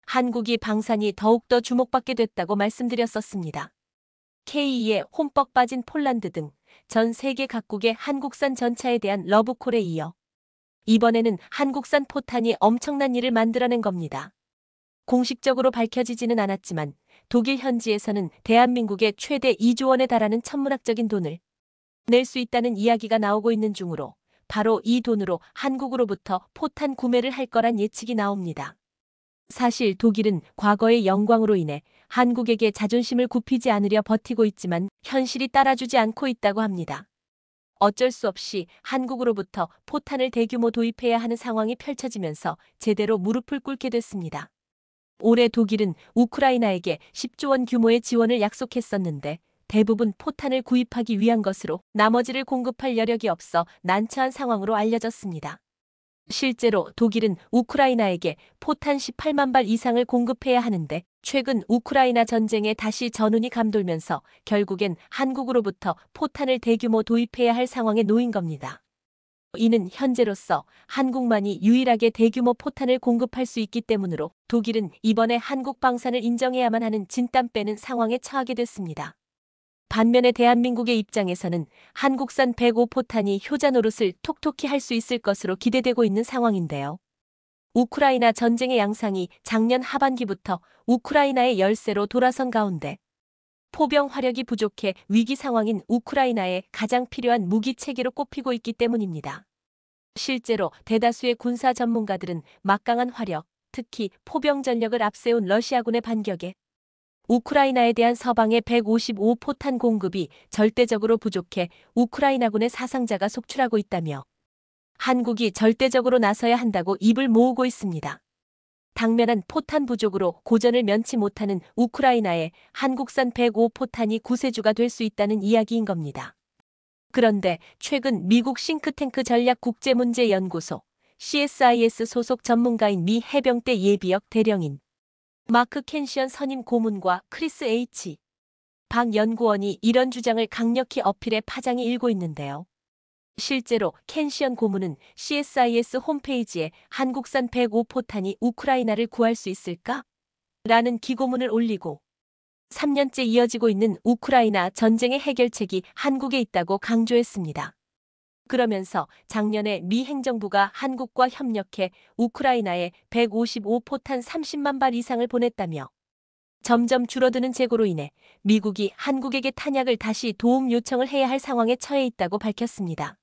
한국이 방산이 더욱더 주목받게 됐다고 말씀드렸었습니다. K2에 홈뻑 빠진 폴란드 등 전 세계 각국의 한국산 전차에 대한 러브콜에 이어 이번에는 한국산 포탄이 엄청난 일을 만들어낸 겁니다. 공식적으로 밝혀지지는 않았지만 독일 현지에서는 대한민국의 최대 2조 원에 달하는 천문학적인 돈을 낼 수 있다는 이야기가 나오고 있는 중으로 바로 이 돈으로 한국으로부터 포탄 구매를 할 거란 예측이 나옵니다. 사실 독일은 과거의 영광으로 인해 한국에게 자존심을 굽히지 않으려 버티고 있지만 현실이 따라주지 않고 있다고 합니다. 어쩔 수 없이 한국으로부터 포탄을 대규모 도입해야 하는 상황이 펼쳐지면서 제대로 무릎을 꿇게 됐습니다. 올해 독일은 우크라이나에게 10조 원 규모의 지원을 약속했었는데 대부분 포탄을 구입하기 위한 것으로 나머지를 공급할 여력이 없어 난처한 상황으로 알려졌습니다. 실제로 독일은 우크라이나에게 포탄 18만 발 이상을 공급해야 하는데 최근 우크라이나 전쟁에 다시 전운이 감돌면서 결국엔 한국으로부터 포탄을 대규모 도입해야 할 상황에 놓인 겁니다. 이는 현재로서 한국만이 유일하게 대규모 포탄을 공급할 수 있기 때문으로 독일은 이번에 한국 방산을 인정해야만 하는 진땀 빼는 상황에 처하게 됐습니다. 반면에 대한민국의 입장에서는 한국산 105포탄이 효자 노릇을 톡톡히 할 수 있을 것으로 기대되고 있는 상황인데요. 우크라이나 전쟁의 양상이 작년 하반기부터 우크라이나의 열세로 돌아선 가운데 포병 화력이 부족해 위기 상황인 우크라이나에 가장 필요한 무기 체계로 꼽히고 있기 때문입니다. 실제로 대다수의 군사 전문가들은 막강한 화력, 특히 포병 전력을 앞세운 러시아군의 반격에 우크라이나에 대한 서방의 155포탄 공급이 절대적으로 부족해 우크라이나군의 사상자가 속출하고 있다며 한국이 절대적으로 나서야 한다고 입을 모으고 있습니다. 당면한 포탄 부족으로 고전을 면치 못하는 우크라이나에 한국산 105포탄이 구세주가 될 수 있다는 이야기인 겁니다. 그런데 최근 미국 싱크탱크 전략국제문제연구소 CSIS 소속 전문가인 미 해병대 예비역 대령인 마크 켄시언 선임 고문과 크리스 H. 박 연구원이 이런 주장을 강력히 어필해 파장이 일고 있는데요. 실제로 켄시언 고문은 CSIS 홈페이지에 한국산 105포탄이 우크라이나를 구할 수 있을까? 라는 기고문을 올리고 3년째 이어지고 있는 우크라이나 전쟁의 해결책이 한국에 있다고 강조했습니다. 그러면서 작년에 미 행정부가 한국과 협력해 우크라이나에 155포탄 30만 발 이상을 보냈다며 점점 줄어드는 재고로 인해 미국이 한국에게 탄약을 다시 도움 요청을 해야 할 상황에 처해 있다고 밝혔습니다.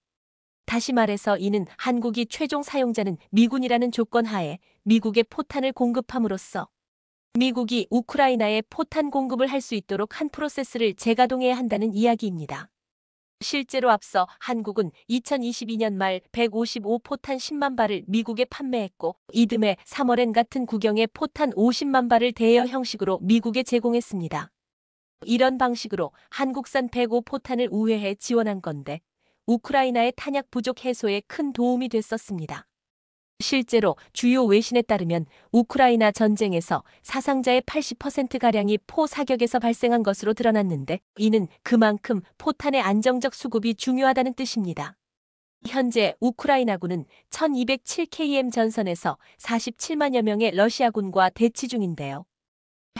다시 말해서 이는 한국이 최종 사용자는 미군이라는 조건 하에 미국에 포탄을 공급함으로써 미국이 우크라이나에 포탄 공급을 할 수 있도록 한 프로세스를 재가동해야 한다는 이야기입니다. 실제로 앞서 한국은 2022년 말 155포탄 10만 발을 미국에 판매했고 이듬해 3월엔 같은 구경의 포탄 50만 발을 대여 형식으로 미국에 제공했습니다. 이런 방식으로 한국산 105포탄을 우회해 지원한 건데 우크라이나의 탄약 부족 해소에 큰 도움이 됐었습니다. 실제로 주요 외신에 따르면 우크라이나 전쟁에서 사상자의 80%가량이 포 사격에서 발생한 것으로 드러났는데 이는 그만큼 포탄의 안정적 수급이 중요하다는 뜻입니다. 현재 우크라이나군은 1207km 전선에서 47만여 명의 러시아군과 대치 중인데요.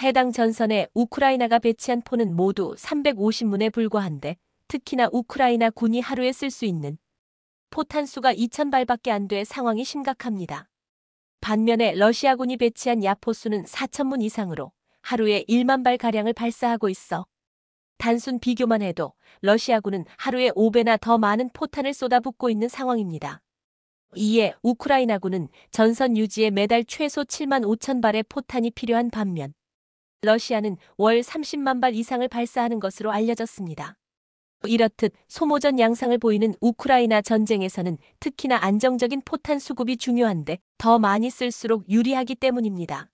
해당 전선에 우크라이나가 배치한 포는 모두 350문에 불과한데 특히나 우크라이나 군이 하루에 쓸 수 있는 포탄 수가 2,000발밖에 안 돼 상황이 심각합니다. 반면에 러시아군이 배치한 야포 수는 4,000문 이상으로 하루에 1만 발가량을 발사하고 있어 단순 비교만 해도 러시아군은 하루에 5배나 더 많은 포탄을 쏟아붓고 있는 상황입니다. 이에 우크라이나군은 전선 유지에 매달 최소 7만 5천 발의 포탄이 필요한 반면 러시아는 월 30만 발 이상을 발사하는 것으로 알려졌습니다. 이렇듯 소모전 양상을 보이는 우크라이나 전쟁에서는 특히나 안정적인 포탄 수급이 중요한데 더 많이 쓸수록 유리하기 때문입니다.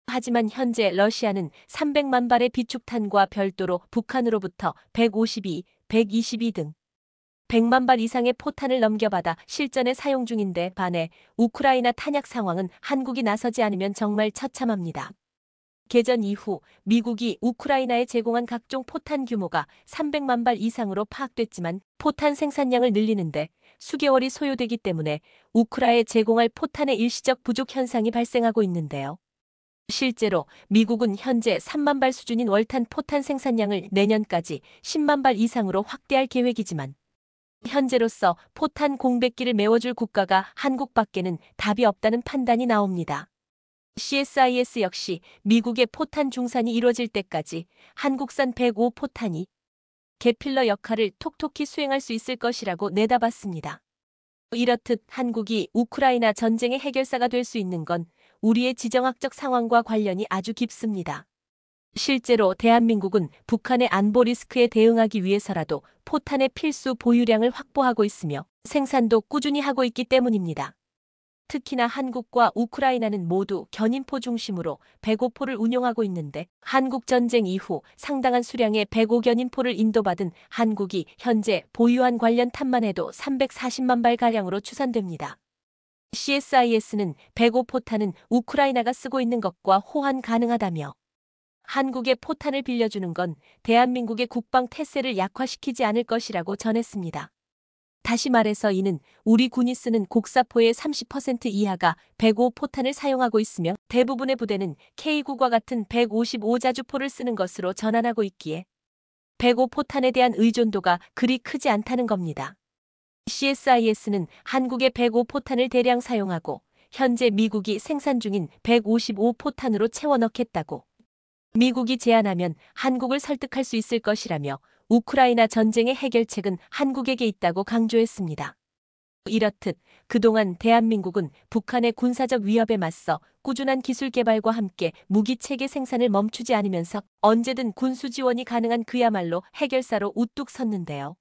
하지만 현재 러시아는 300만 발의 비축탄과 별도로 북한으로부터 152, 122 등 100만 발 이상의 포탄을 넘겨받아 실전에 사용 중인데 반해 우크라이나 탄약 상황은 한국이 나서지 않으면 정말 처참합니다. 개전 이후 미국이 우크라이나에 제공한 각종 포탄 규모가 300만 발 이상으로 파악됐지만 포탄 생산량을 늘리는데 수개월이 소요되기 때문에 우크라이나에 제공할 포탄의 일시적 부족 현상이 발생하고 있는데요. 실제로 미국은 현재 3만 발 수준인 월탄 포탄 생산량을 내년까지 10만 발 이상으로 확대할 계획이지만 현재로서 포탄 공백기를 메워줄 국가가 한국밖에는 답이 없다는 판단이 나옵니다. CSIS 역시 미국의 포탄 중산이 이뤄질 때까지 한국산 105포탄이 개필러 역할을 톡톡히 수행할 수 있을 것이라고 내다봤습니다. 이렇듯 한국이 우크라이나 전쟁의 해결사가 될 수 있는 건 우리의 지정학적 상황과 관련이 아주 깊습니다. 실제로 대한민국은 북한의 안보 리스크에 대응하기 위해서라도 포탄의 필수 보유량을 확보하고 있으며 생산도 꾸준히 하고 있기 때문입니다. 특히나 한국과 우크라이나는 모두 견인포 중심으로 105포를 운용하고 있는데 한국 전쟁 이후 상당한 수량의 105견인포를 인도받은 한국이 현재 보유한 관련 탄만 해도 340만 발가량으로 추산됩니다. CSIS는 105포탄은 우크라이나가 쓰고 있는 것과 호환 가능하다며 한국의 포탄을 빌려주는 건 대한민국의 국방 태세를 약화시키지 않을 것이라고 전했습니다. 다시 말해서 이는 우리 군이 쓰는 곡사포의 30% 이하가 105 포탄을 사용하고 있으며 대부분의 부대는 K9과 같은 155자주포를 쓰는 것으로 전환하고 있기에 105 포탄에 대한 의존도가 그리 크지 않다는 겁니다. CSIS는 한국의 105 포탄을 대량 사용하고 현재 미국이 생산 중인 155 포탄으로 채워 넣겠다고 미국이 제안하면 한국을 설득할 수 있을 것이라며 우크라이나 전쟁의 해결책은 한국에게 있다고 강조했습니다. 이렇듯 그동안 대한민국은 북한의 군사적 위협에 맞서 꾸준한 기술 개발과 함께 무기 체계 생산을 멈추지 않으면서 언제든 군수 지원이 가능한 그야말로 해결사로 우뚝 섰는데요.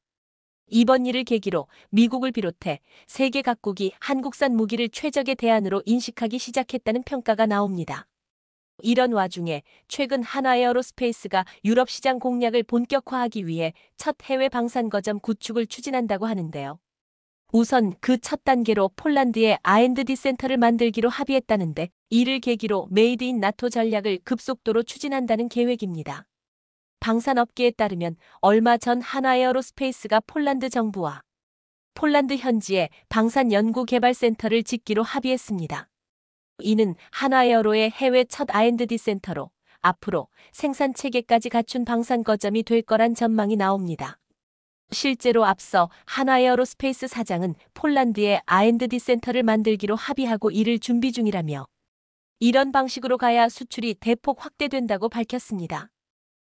이번 일을 계기로 미국을 비롯해 세계 각국이 한국산 무기를 최적의 대안으로 인식하기 시작했다는 평가가 나옵니다. 이런 와중에 최근 한화에어로스페이스가 유럽 시장 공략을 본격화하기 위해 첫 해외 방산 거점 구축을 추진한다고 하는데요. 우선 그 첫 단계로 폴란드에 R&D 센터를 만들기로 합의했다는데 이를 계기로 메이드 인 나토 전략을 급속도로 추진한다는 계획입니다. 방산업계에 따르면 얼마 전 한화에어로스페이스가 폴란드 정부와 폴란드 현지에 방산연구개발센터를 짓기로 합의했습니다. 이는 한화에어로의 해외 첫 R&D 센터로 앞으로 생산 체계까지 갖춘 방산 거점이 될 거란 전망이 나옵니다. 실제로 앞서 한화에어로스페이스 사장은 폴란드에 R&D 센터를 만들기로 합의하고 이를 준비 중이라며 이런 방식으로 가야 수출이 대폭 확대된다고 밝혔습니다.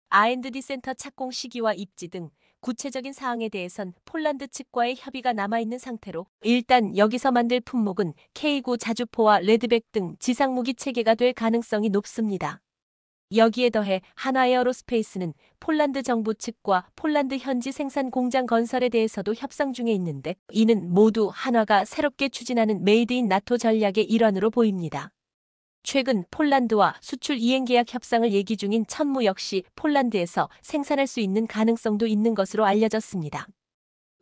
R&D 센터 착공 시기와 입지 등 구체적인 사항에 대해선 폴란드 측과의 협의가 남아있는 상태로 일단 여기서 만들 품목은 K9 자주포와 레드백 등 지상무기 체계가 될 가능성이 높습니다. 여기에 더해 한화에어로스페이스는 폴란드 정부 측과 폴란드 현지 생산 공장 건설에 대해서도 협상 중에 있는데 이는 모두 한화가 새롭게 추진하는 메이드 인 나토 전략의 일환으로 보입니다. 최근 폴란드와 수출 이행 계약 협상을 얘기 중인 천무 역시 폴란드에서 생산할 수 있는 가능성도 있는 것으로 알려졌습니다.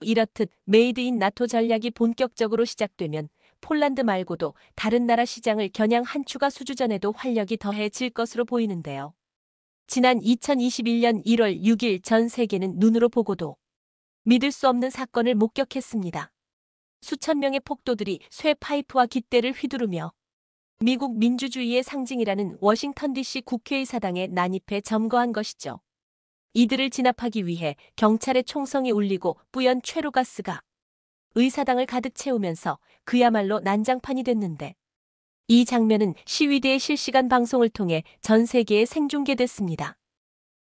이렇듯 메이드 인 나토 전략이 본격적으로 시작되면 폴란드 말고도 다른 나라 시장을 겨냥 한 추가 수주전에도 활력이 더해질 것으로 보이는데요. 지난 2021년 1월 6일 전 세계는 눈으로 보고도 믿을 수 없는 사건을 목격했습니다. 수천 명의 폭도들이 쇠 파이프와 깃대를 휘두르며 미국 민주주의의 상징이라는 워싱턴 DC 국회의사당에 난입해 점거한 것이죠. 이들을 진압하기 위해 경찰의 총성이 울리고 뿌연 최루가스가 의사당을 가득 채우면서 그야말로 난장판이 됐는데 이 장면은 시위대의 실시간 방송을 통해 전 세계에 생중계됐습니다.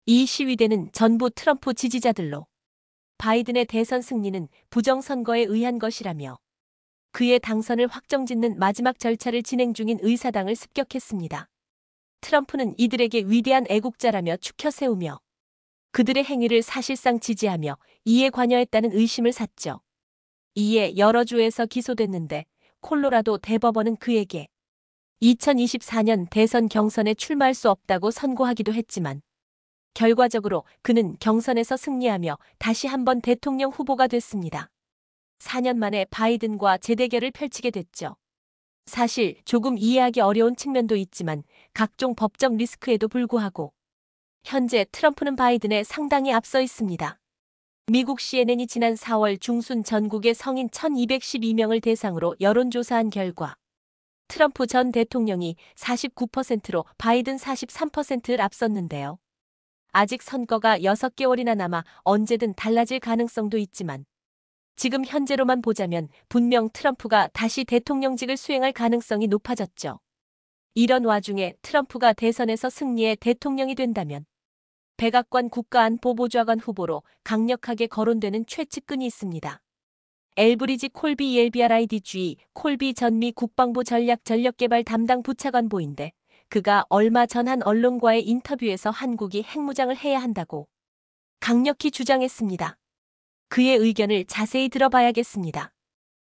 이 시위대는 전부 트럼프 지지자들로 바이든의 대선 승리는 부정선거에 의한 것이라며 그의 당선을 확정짓는 마지막 절차를 진행 중인 의사당을 습격했습니다. 트럼프는 이들에게 위대한 애국자라며 추켜 세우며 그들의 행위를 사실상 지지하며 이에 관여했다는 의심을 샀죠. 이에 여러 주에서 기소됐는데 콜로라도 대법원은 그에게 2024년 대선 경선에 출마할 수 없다고 선고하기도 했지만 결과적으로 그는 경선에서 승리하며 다시 한번 대통령 후보가 됐습니다. 4년 만에 바이든과 재대결을 펼치게 됐죠. 사실 조금 이해하기 어려운 측면도 있지만 각종 법적 리스크에도 불구하고 현재 트럼프는 바이든에 상당히 앞서 있습니다. 미국 CNN이 지난 4월 중순 전국의 성인 1212명을 대상으로 여론조사한 결과 트럼프 전 대통령이 49%로 바이든 43%를 앞섰는데요. 아직 선거가 6개월이나 남아 언제든 달라질 가능성도 있지만 지금 현재로만 보자면 분명 트럼프가 다시 대통령직을 수행할 가능성이 높아졌죠. 이런 와중에 트럼프가 대선에서 승리해 대통령이 된다면 백악관 국가안보보좌관 후보로 강력하게 거론되는 최측근이 있습니다. 엘브리지 콜비 ELBRIDG 콜비 전 미 국방부 전략개발 담당 부차관보인데 그가 얼마 전 한 언론과의 인터뷰에서 한국이 핵무장을 해야 한다고 강력히 주장했습니다. 그의 의견을 자세히 들어봐야겠습니다.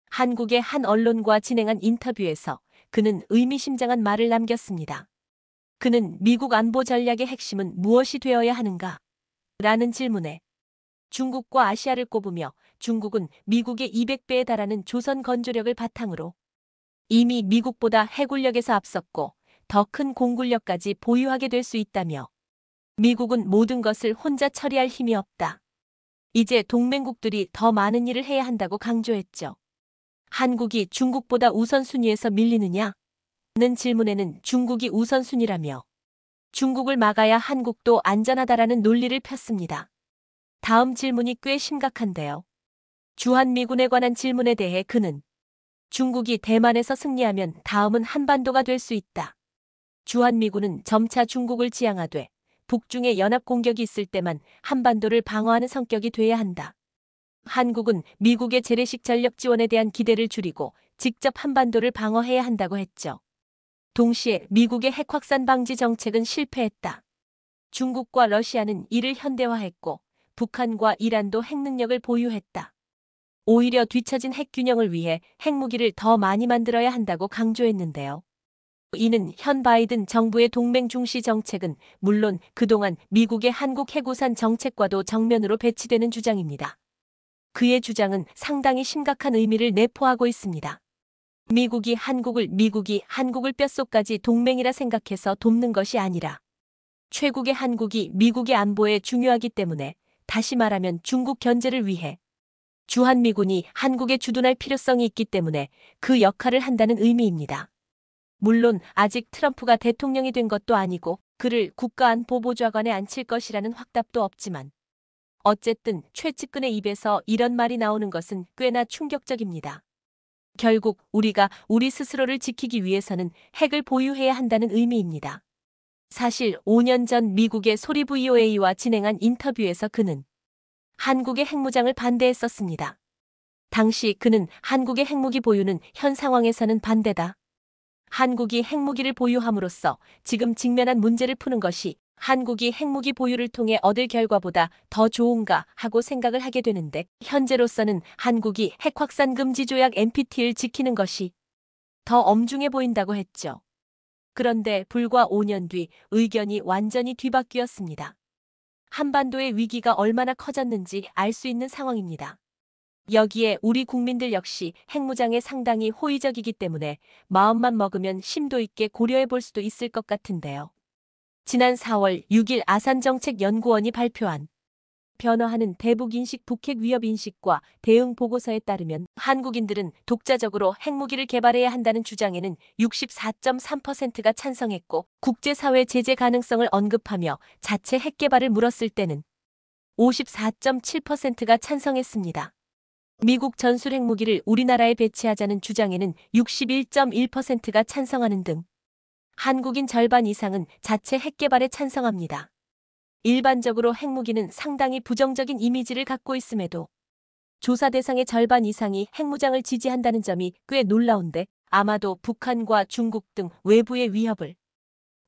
한국의 한 언론과 진행한 인터뷰에서 그는 의미심장한 말을 남겼습니다. 그는 미국 안보 전략의 핵심은 무엇이 되어야 하는가? 라는 질문에 중국과 아시아를 꼽으며 중국은 미국의 200배에 달하는 조선 건조력을 바탕으로 이미 미국보다 해군력에서 앞섰고 더 큰 공군력까지 보유하게 될 수 있다며 미국은 모든 것을 혼자 처리할 힘이 없다. 이제 동맹국들이 더 많은 일을 해야 한다고 강조했죠. 한국이 중국보다 우선순위에서 밀리느냐? 는 질문에는 중국이 우선순위라며 중국을 막아야 한국도 안전하다라는 논리를 폈습니다. 다음 질문이 꽤 심각한데요. 주한미군에 관한 질문에 대해 그는 중국이 대만에서 승리하면 다음은 한반도가 될 수 있다. 주한미군은 점차 중국을 지향하되 북중의 연합 공격이 있을 때만 한반도를 방어하는 성격이 돼야 한다. 한국은 미국의 재래식 전력 지원에 대한 기대를 줄이고 직접 한반도를 방어해야 한다고 했죠. 동시에 미국의 핵 확산 방지 정책은 실패했다. 중국과 러시아는 이를 현대화했고 북한과 이란도 핵 능력을 보유했다. 오히려 뒤처진 핵 균형을 위해 핵무기를 더 많이 만들어야 한다고 강조했는데요. 이는 현 바이든 정부의 동맹 중시 정책은 물론 그동안 미국의 한국 핵우산 정책과도 정면으로 배치되는 주장입니다. 그의 주장은 상당히 심각한 의미를 내포하고 있습니다. 미국이 한국을 뼛속까지 동맹이라 생각해서 돕는 것이 아니라 최국의 한국이 미국의 안보에 중요하기 때문에 다시 말하면 중국 견제를 위해 주한미군이 한국에 주둔할 필요성이 있기 때문에 그 역할을 한다는 의미입니다. 물론 아직 트럼프가 대통령이 된 것도 아니고 그를 국가안보보좌관에 앉힐 것이라는 확답도 없지만 어쨌든 최측근의 입에서 이런 말이 나오는 것은 꽤나 충격적입니다. 결국 우리가 우리 스스로를 지키기 위해서는 핵을 보유해야 한다는 의미입니다. 사실 5년 전 미국의 소리 VOA와 진행한 인터뷰에서 그는 한국의 핵무장을 반대했었습니다. 당시 그는 한국의 핵무기 보유는 현 상황에서는 반대다. 한국이 핵무기를 보유함으로써 지금 직면한 문제를 푸는 것이 한국이 핵무기 보유를 통해 얻을 결과보다 더 좋은가 하고 생각을 하게 되는데 현재로서는 한국이 핵 확산 금지 조약 NPT를 지키는 것이 더 엄중해 보인다고 했죠. 그런데 불과 5년 뒤 의견이 완전히 뒤바뀌었습니다. 한반도의 위기가 얼마나 커졌는지 알 수 있는 상황입니다. 여기에 우리 국민들 역시 핵무장에 상당히 호의적이기 때문에 마음만 먹으면 심도 있게 고려해 볼 수도 있을 것 같은데요. 지난 4월 6일 아산정책연구원이 발표한 변화하는 대북인식 북핵 위협인식과 대응 보고서에 따르면 한국인들은 독자적으로 핵무기를 개발해야 한다는 주장에는 64.3%가 찬성했고 국제사회 제재 가능성을 언급하며 자체 핵개발을 물었을 때는 54.7%가 찬성했습니다. 미국 전술 핵무기를 우리나라에 배치하자는 주장에는 61.1%가 찬성하는 등 한국인 절반 이상은 자체 핵개발에 찬성합니다. 일반적으로 핵무기는 상당히 부정적인 이미지를 갖고 있음에도 조사 대상의 절반 이상이 핵무장을 지지한다는 점이 꽤 놀라운데 아마도 북한과 중국 등 외부의 위협을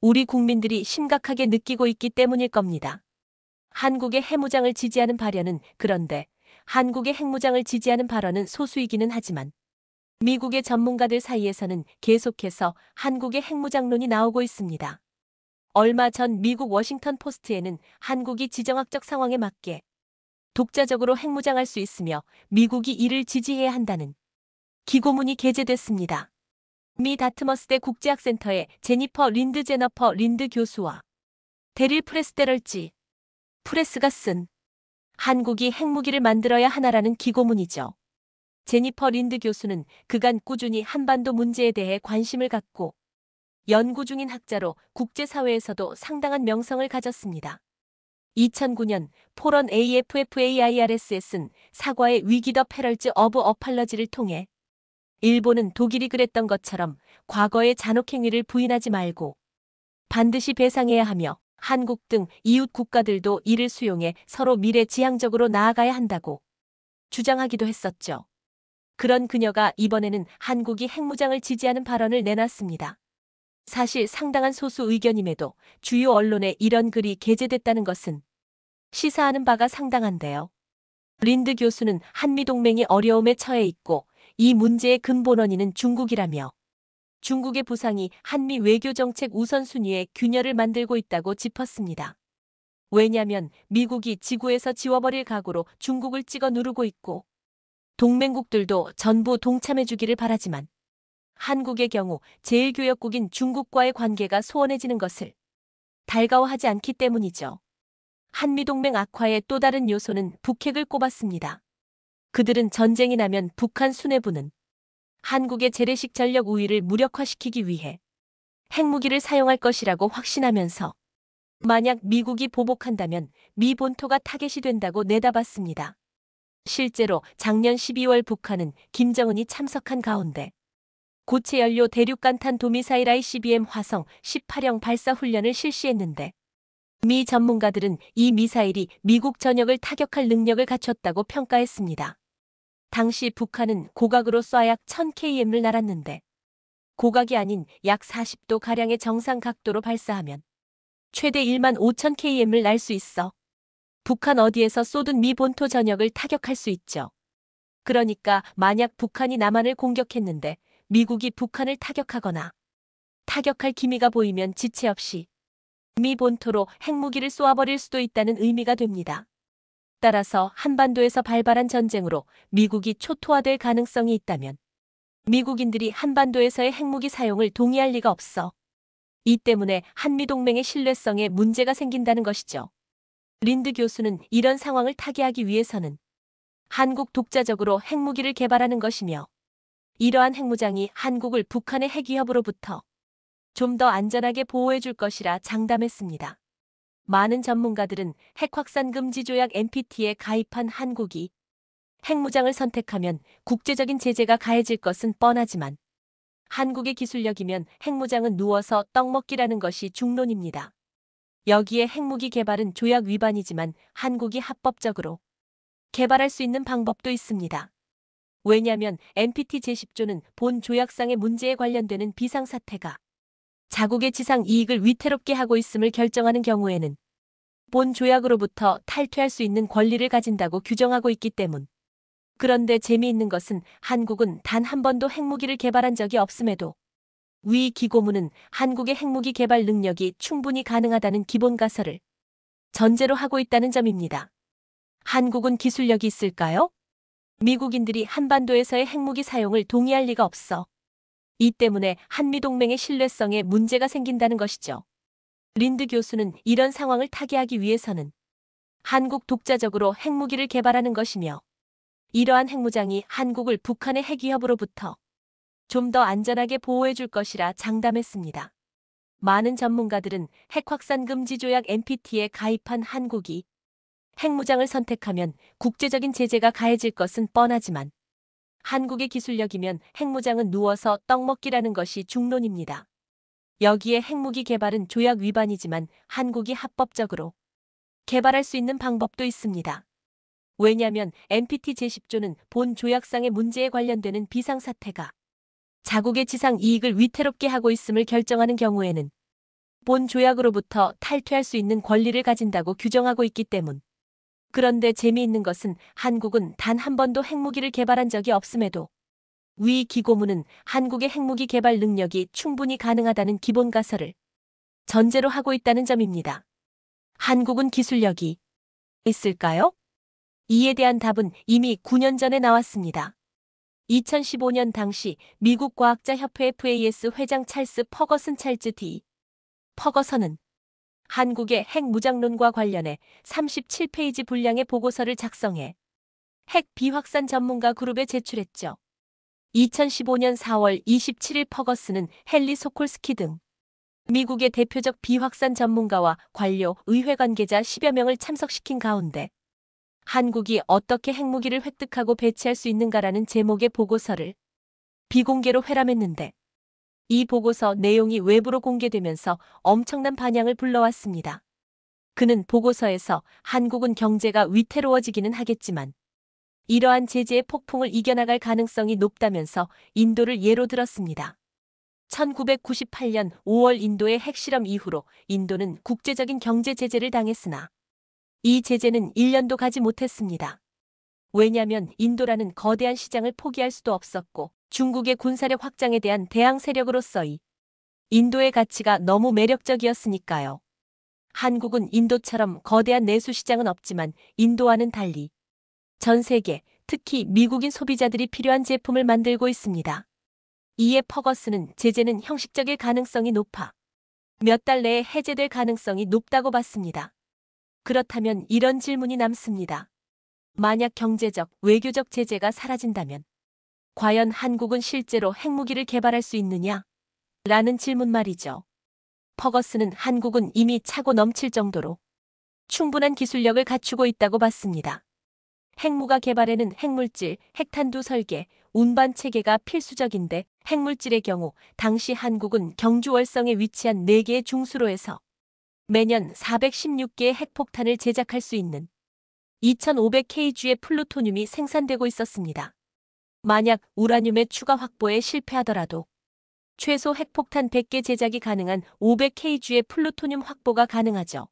우리 국민들이 심각하게 느끼고 있기 때문일 겁니다. 한국의 핵무장을 지지하는 발언은 그런데 한국의 핵무장을 지지하는 발언은 소수이기는 하지만 미국의 전문가들 사이에서는 계속해서 한국의 핵무장론이 나오고 있습니다. 얼마 전 미국 워싱턴 포스트에는 한국이 지정학적 상황에 맞게 독자적으로 핵무장할 수 있으며 미국이 이를 지지해야 한다는 기고문이 게재됐습니다. 미 다트머스대 국제학센터의 제니퍼 린드 교수와 데릴 프레스테럴지 프레스가 쓴 한국이 핵무기를 만들어야 하나라는 기고문이죠. 제니퍼 린드 교수는 그간 꾸준히 한반도 문제에 대해 관심을 갖고 연구 중인 학자로 국제사회에서도 상당한 명성을 가졌습니다. 2009년 포런 AFFAIRSS는 사과의 위기 더 페럴즈 어브 어팔러지를 통해 일본은 독일이 그랬던 것처럼 과거의 잔혹행위를 부인하지 말고 반드시 배상해야 하며 한국 등 이웃 국가들도 이를 수용해 서로 미래지향적으로 나아가야 한다고 주장하기도 했었죠. 그런 그녀가 이번에는 한국이 핵무장을 지지하는 발언을 내놨습니다. 사실 상당한 소수 의견임에도 주요 언론에 이런 글이 게재됐다는 것은 시사하는 바가 상당한데요. 린드 교수는 한미동맹이 어려움에 처해 있고 이 문제의 근본 원인은 중국이라며 중국의 부상이 한미 외교정책 우선순위에 균열을 만들고 있다고 짚었습니다. 왜냐하면 미국이 지구에서 지워버릴 각오로 중국을 찍어 누르고 있고 동맹국들도 전부 동참해주기를 바라지만 한국의 경우 제1교역국인 중국과의 관계가 소원해지는 것을 달가워하지 않기 때문이죠. 한미동맹 악화의 또 다른 요소는 북핵을 꼽았습니다. 그들은 전쟁이 나면 북한 수뇌부는 한국의 재래식 전력 우위를 무력화시키기 위해 핵무기를 사용할 것이라고 확신하면서 만약 미국이 보복한다면 미 본토가 타겟이 된다고 내다봤습니다. 실제로 작년 12월 북한은 김정은이 참석한 가운데 고체 연료 대륙간탄 도미사일 ICBM 화성 18형 발사 훈련을 실시했는데 미 전문가들은 이 미사일이 미국 전역을 타격할 능력을 갖췄다고 평가했습니다. 당시 북한은 고각으로 쏴 약 1000km를 날았는데 고각이 아닌 약 40도 가량의 정상 각도로 발사하면 최대 15,000km를 날 수 있어 북한 어디에서 쏘든 미 본토 전역을 타격할 수 있죠. 그러니까 만약 북한이 남한을 공격했는데 미국이 북한을 타격하거나 타격할 기미가 보이면 지체 없이 미 본토로 핵무기를 쏘아버릴 수도 있다는 의미가 됩니다. 따라서 한반도에서 발발한 전쟁으로 미국이 초토화될 가능성이 있다면 미국인들이 한반도에서의 핵무기 사용을 동의할 리가 없어. 이 때문에 한미동맹의 신뢰성에 문제가 생긴다는 것이죠. 린드 교수는 이런 상황을 타개하기 위해서는 한국 독자적으로 핵무기를 개발하는 것이며 이러한 핵무장이 한국을 북한의 핵위협으로부터 좀 더 안전하게 보호해줄 것이라 장담했습니다. 많은 전문가들은 핵확산 금지 조약 NPT에 가입한 한국이 핵무장을 선택하면 국제적인 제재가 가해질 것은 뻔하지만 한국의 기술력이면 핵무장은 누워서 떡 먹기라는 것이 중론입니다. 여기에 핵무기 개발은 조약 위반이지만 한국이 합법적으로 개발할 수 있는 방법도 있습니다. 왜냐하면 NPT 제10조는 본 조약상의 문제에 관련되는 비상사태가 자국의 지상 이익을 위태롭게 하고 있음을 결정하는 경우에는 본 조약으로부터 탈퇴할 수 있는 권리를 가진다고 규정하고 있기 때문. 그런데 재미있는 것은 한국은 단 한 번도 핵무기를 개발한 적이 없음에도 위 기고문은 한국의 핵무기 개발 능력이 충분히 가능하다는 기본 가설을 전제로 하고 있다는 점입니다. 한국은 기술력이 있을까요? 미국인들이 한반도에서의 핵무기 사용을 동의할 리가 없어. 이 때문에 한미동맹의 신뢰성에 문제가 생긴다는 것이죠. 린드 교수는 이런 상황을 타개하기 위해서는 한국 독자적으로 핵무기를 개발하는 것이며 이러한 핵무장이 한국을 북한의 핵위협으로부터 좀 더 안전하게 보호해줄 것이라 장담했습니다. 많은 전문가들은 핵확산 금지 조약 NPT에 가입한 한국이 핵무장을 선택하면 국제적인 제재가 가해질 것은 뻔하지만 한국의 기술력이면 핵무장은 누워서 떡 먹기라는 것이 중론입니다. 여기에 핵무기 개발은 조약 위반이지만 한국이 합법적으로 개발할 수 있는 방법도 있습니다. 왜냐하면 NPT 제10조는 본 조약상의 문제에 관련되는 비상사태가 자국의 지상 이익을 위태롭게 하고 있음을 결정하는 경우에는 본 조약으로부터 탈퇴할 수 있는 권리를 가진다고 규정하고 있기 때문. 그런데 재미있는 것은 한국은 단 한 번도 핵무기를 개발한 적이 없음에도 위 기고문은 한국의 핵무기 개발 능력이 충분히 가능하다는 기본 가설을 전제로 하고 있다는 점입니다. 한국은 기술력이 있을까요? 이에 대한 답은 이미 9년 전에 나왔습니다. 2015년 당시 미국 과학자협회 FAS 회장 찰스 퍼거슨 찰즈 D. 퍼거선은 한국의 핵무장론과 관련해 37페이지 분량의 보고서를 작성해 핵 비확산 전문가 그룹에 제출했죠. 2015년 4월 27일 퍼거슨은 헨리 소콜스키 등 미국의 대표적 비확산 전문가와 관료, 의회 관계자 10여 명을 참석시킨 가운데 한국이 어떻게 핵무기를 획득하고 배치할 수 있는가라는 제목의 보고서를 비공개로 회람했는데 이 보고서 내용이 외부로 공개되면서 엄청난 반향을 불러왔습니다. 그는 보고서에서 한국은 경제가 위태로워지기는 하겠지만 이러한 제재의 폭풍을 이겨나갈 가능성이 높다면서 인도를 예로 들었습니다. 1998년 5월 인도의 핵실험 이후로 인도는 국제적인 경제 제재를 당했으나 이 제재는 1년도 가지 못했습니다. 왜냐하면 인도라는 거대한 시장을 포기할 수도 없었고 중국의 군사력 확장에 대한 대항 세력으로서의 인도의 가치가 너무 매력적이었으니까요. 한국은 인도처럼 거대한 내수 시장은 없지만 인도와는 달리 전 세계, 특히 미국인 소비자들이 필요한 제품을 만들고 있습니다. 이에 퍼거슨은 제재는 형식적일 가능성이 높아 몇 달 내에 해제될 가능성이 높다고 봤습니다. 그렇다면 이런 질문이 남습니다. 만약 경제적, 외교적 제재가 사라진다면 과연 한국은 실제로 핵무기를 개발할 수 있느냐? 라는 질문 말이죠. 퍼거슨은 한국은 이미 차고 넘칠 정도로 충분한 기술력을 갖추고 있다고 봤습니다. 핵무가 개발에는 핵물질, 핵탄두 설계, 운반 체계가 필수적인데 핵물질의 경우 당시 한국은 경주 월성에 위치한 4개의 중수로에서 매년 416개의 핵폭탄을 제작할 수 있는 2500kg의 플루토늄이 생산되고 있었습니다. 만약 우라늄의 추가 확보에 실패하더라도 최소 핵폭탄 100개 제작이 가능한 500kg의 플루토늄 확보가 가능하죠.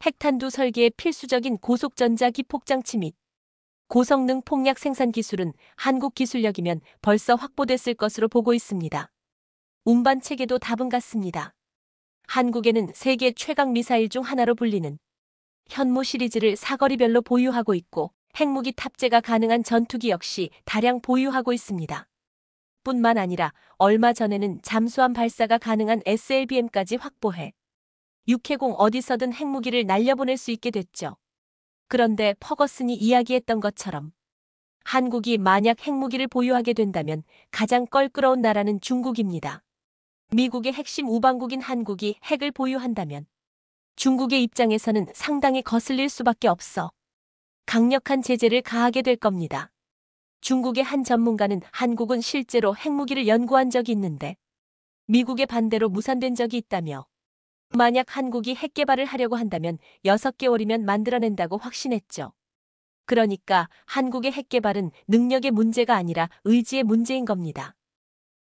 핵탄두 설계의 필수적인 고속전자 기폭장치 및 고성능 폭약 생산 기술은 한국 기술력이면 벌써 확보됐을 것으로 보고 있습니다. 운반 체계도 답은 같습니다. 한국에는 세계 최강 미사일 중 하나로 불리는 현무 시리즈를 사거리별로 보유하고 있고 핵무기 탑재가 가능한 전투기 역시 다량 보유하고 있습니다. 뿐만 아니라 얼마 전에는 잠수함 발사가 가능한 SLBM까지 확보해 육해공 어디서든 핵무기를 날려보낼 수 있게 됐죠. 그런데 퍼거슨이 이야기했던 것처럼 한국이 만약 핵무기를 보유하게 된다면 가장 껄끄러운 나라는 중국입니다. 미국의 핵심 우방국인 한국이 핵을 보유한다면 중국의 입장에서는 상당히 거슬릴 수밖에 없어 강력한 제재를 가하게 될 겁니다. 중국의 한 전문가는 한국은 실제로 핵무기를 연구한 적이 있는데 미국의 반대로 무산된 적이 있다며 만약 한국이 핵 개발을 하려고 한다면 6개월이면 만들어낸다고 확신했죠. 그러니까 한국의 핵 개발은 능력의 문제가 아니라 의지의 문제인 겁니다.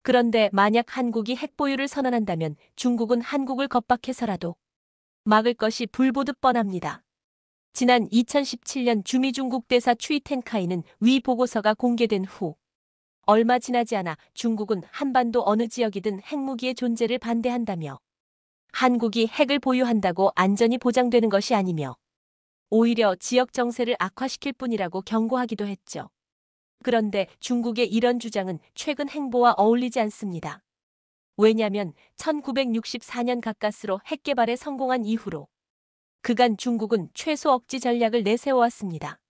그런데 만약 한국이 핵 보유를 선언한다면 중국은 한국을 겁박해서라도 막을 것이 불보듯 뻔합니다. 지난 2017년 주미중국 대사 추이텐카이는 위 보고서가 공개된 후 얼마 지나지 않아 중국은 한반도 어느 지역이든 핵무기의 존재를 반대한다며 한국이 핵을 보유한다고 안전이 보장되는 것이 아니며 오히려 지역 정세를 악화시킬 뿐이라고 경고하기도 했죠. 그런데 중국의 이런 주장은 최근 행보와 어울리지 않습니다. 왜냐하면 1964년 가까스로 핵 개발에 성공한 이후로 그간 중국은 최소 억지 전략을 내세워왔습니다.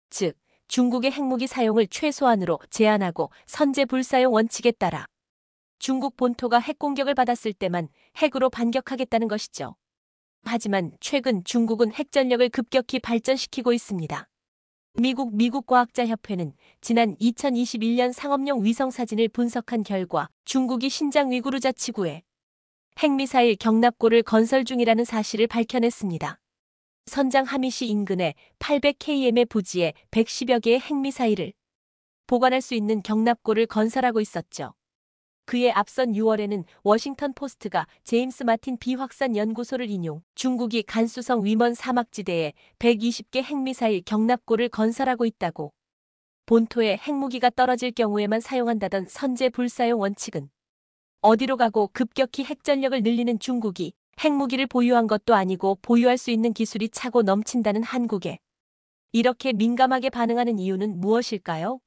즉, 중국의 핵무기 사용을 최소한으로 제한하고 선제 불사용 원칙에 따라 중국 본토가 핵 공격을 받았을 때만 핵으로 반격하겠다는 것이죠. 하지만 최근 중국은 핵 전력을 급격히 발전시키고 있습니다. 미국 과학자협회는 지난 2021년 상업용 위성 사진을 분석한 결과 중국이 신장 위구르 자치구에 핵미사일 경납고를 건설 중이라는 사실을 밝혀냈습니다. 선장 하미시 인근의 800km의 부지에 110여 개의 핵미사일을 보관할 수 있는 경납고를 건설하고 있었죠. 그에 앞선 6월에는 워싱턴 포스트가 제임스 마틴 비확산 연구소를 인용 중국이 간수성 위먼 사막지대에 120개 핵미사일 경납고를 건설하고 있다고 본토에 핵무기가 떨어질 경우에만 사용한다던 선제 불사용 원칙은 어디로 가고 급격히 핵전력을 늘리는 중국이 핵무기를 보유한 것도 아니고 보유할 수 있는 기술이 차고 넘친다는 한국에 이렇게 민감하게 반응하는 이유는 무엇일까요?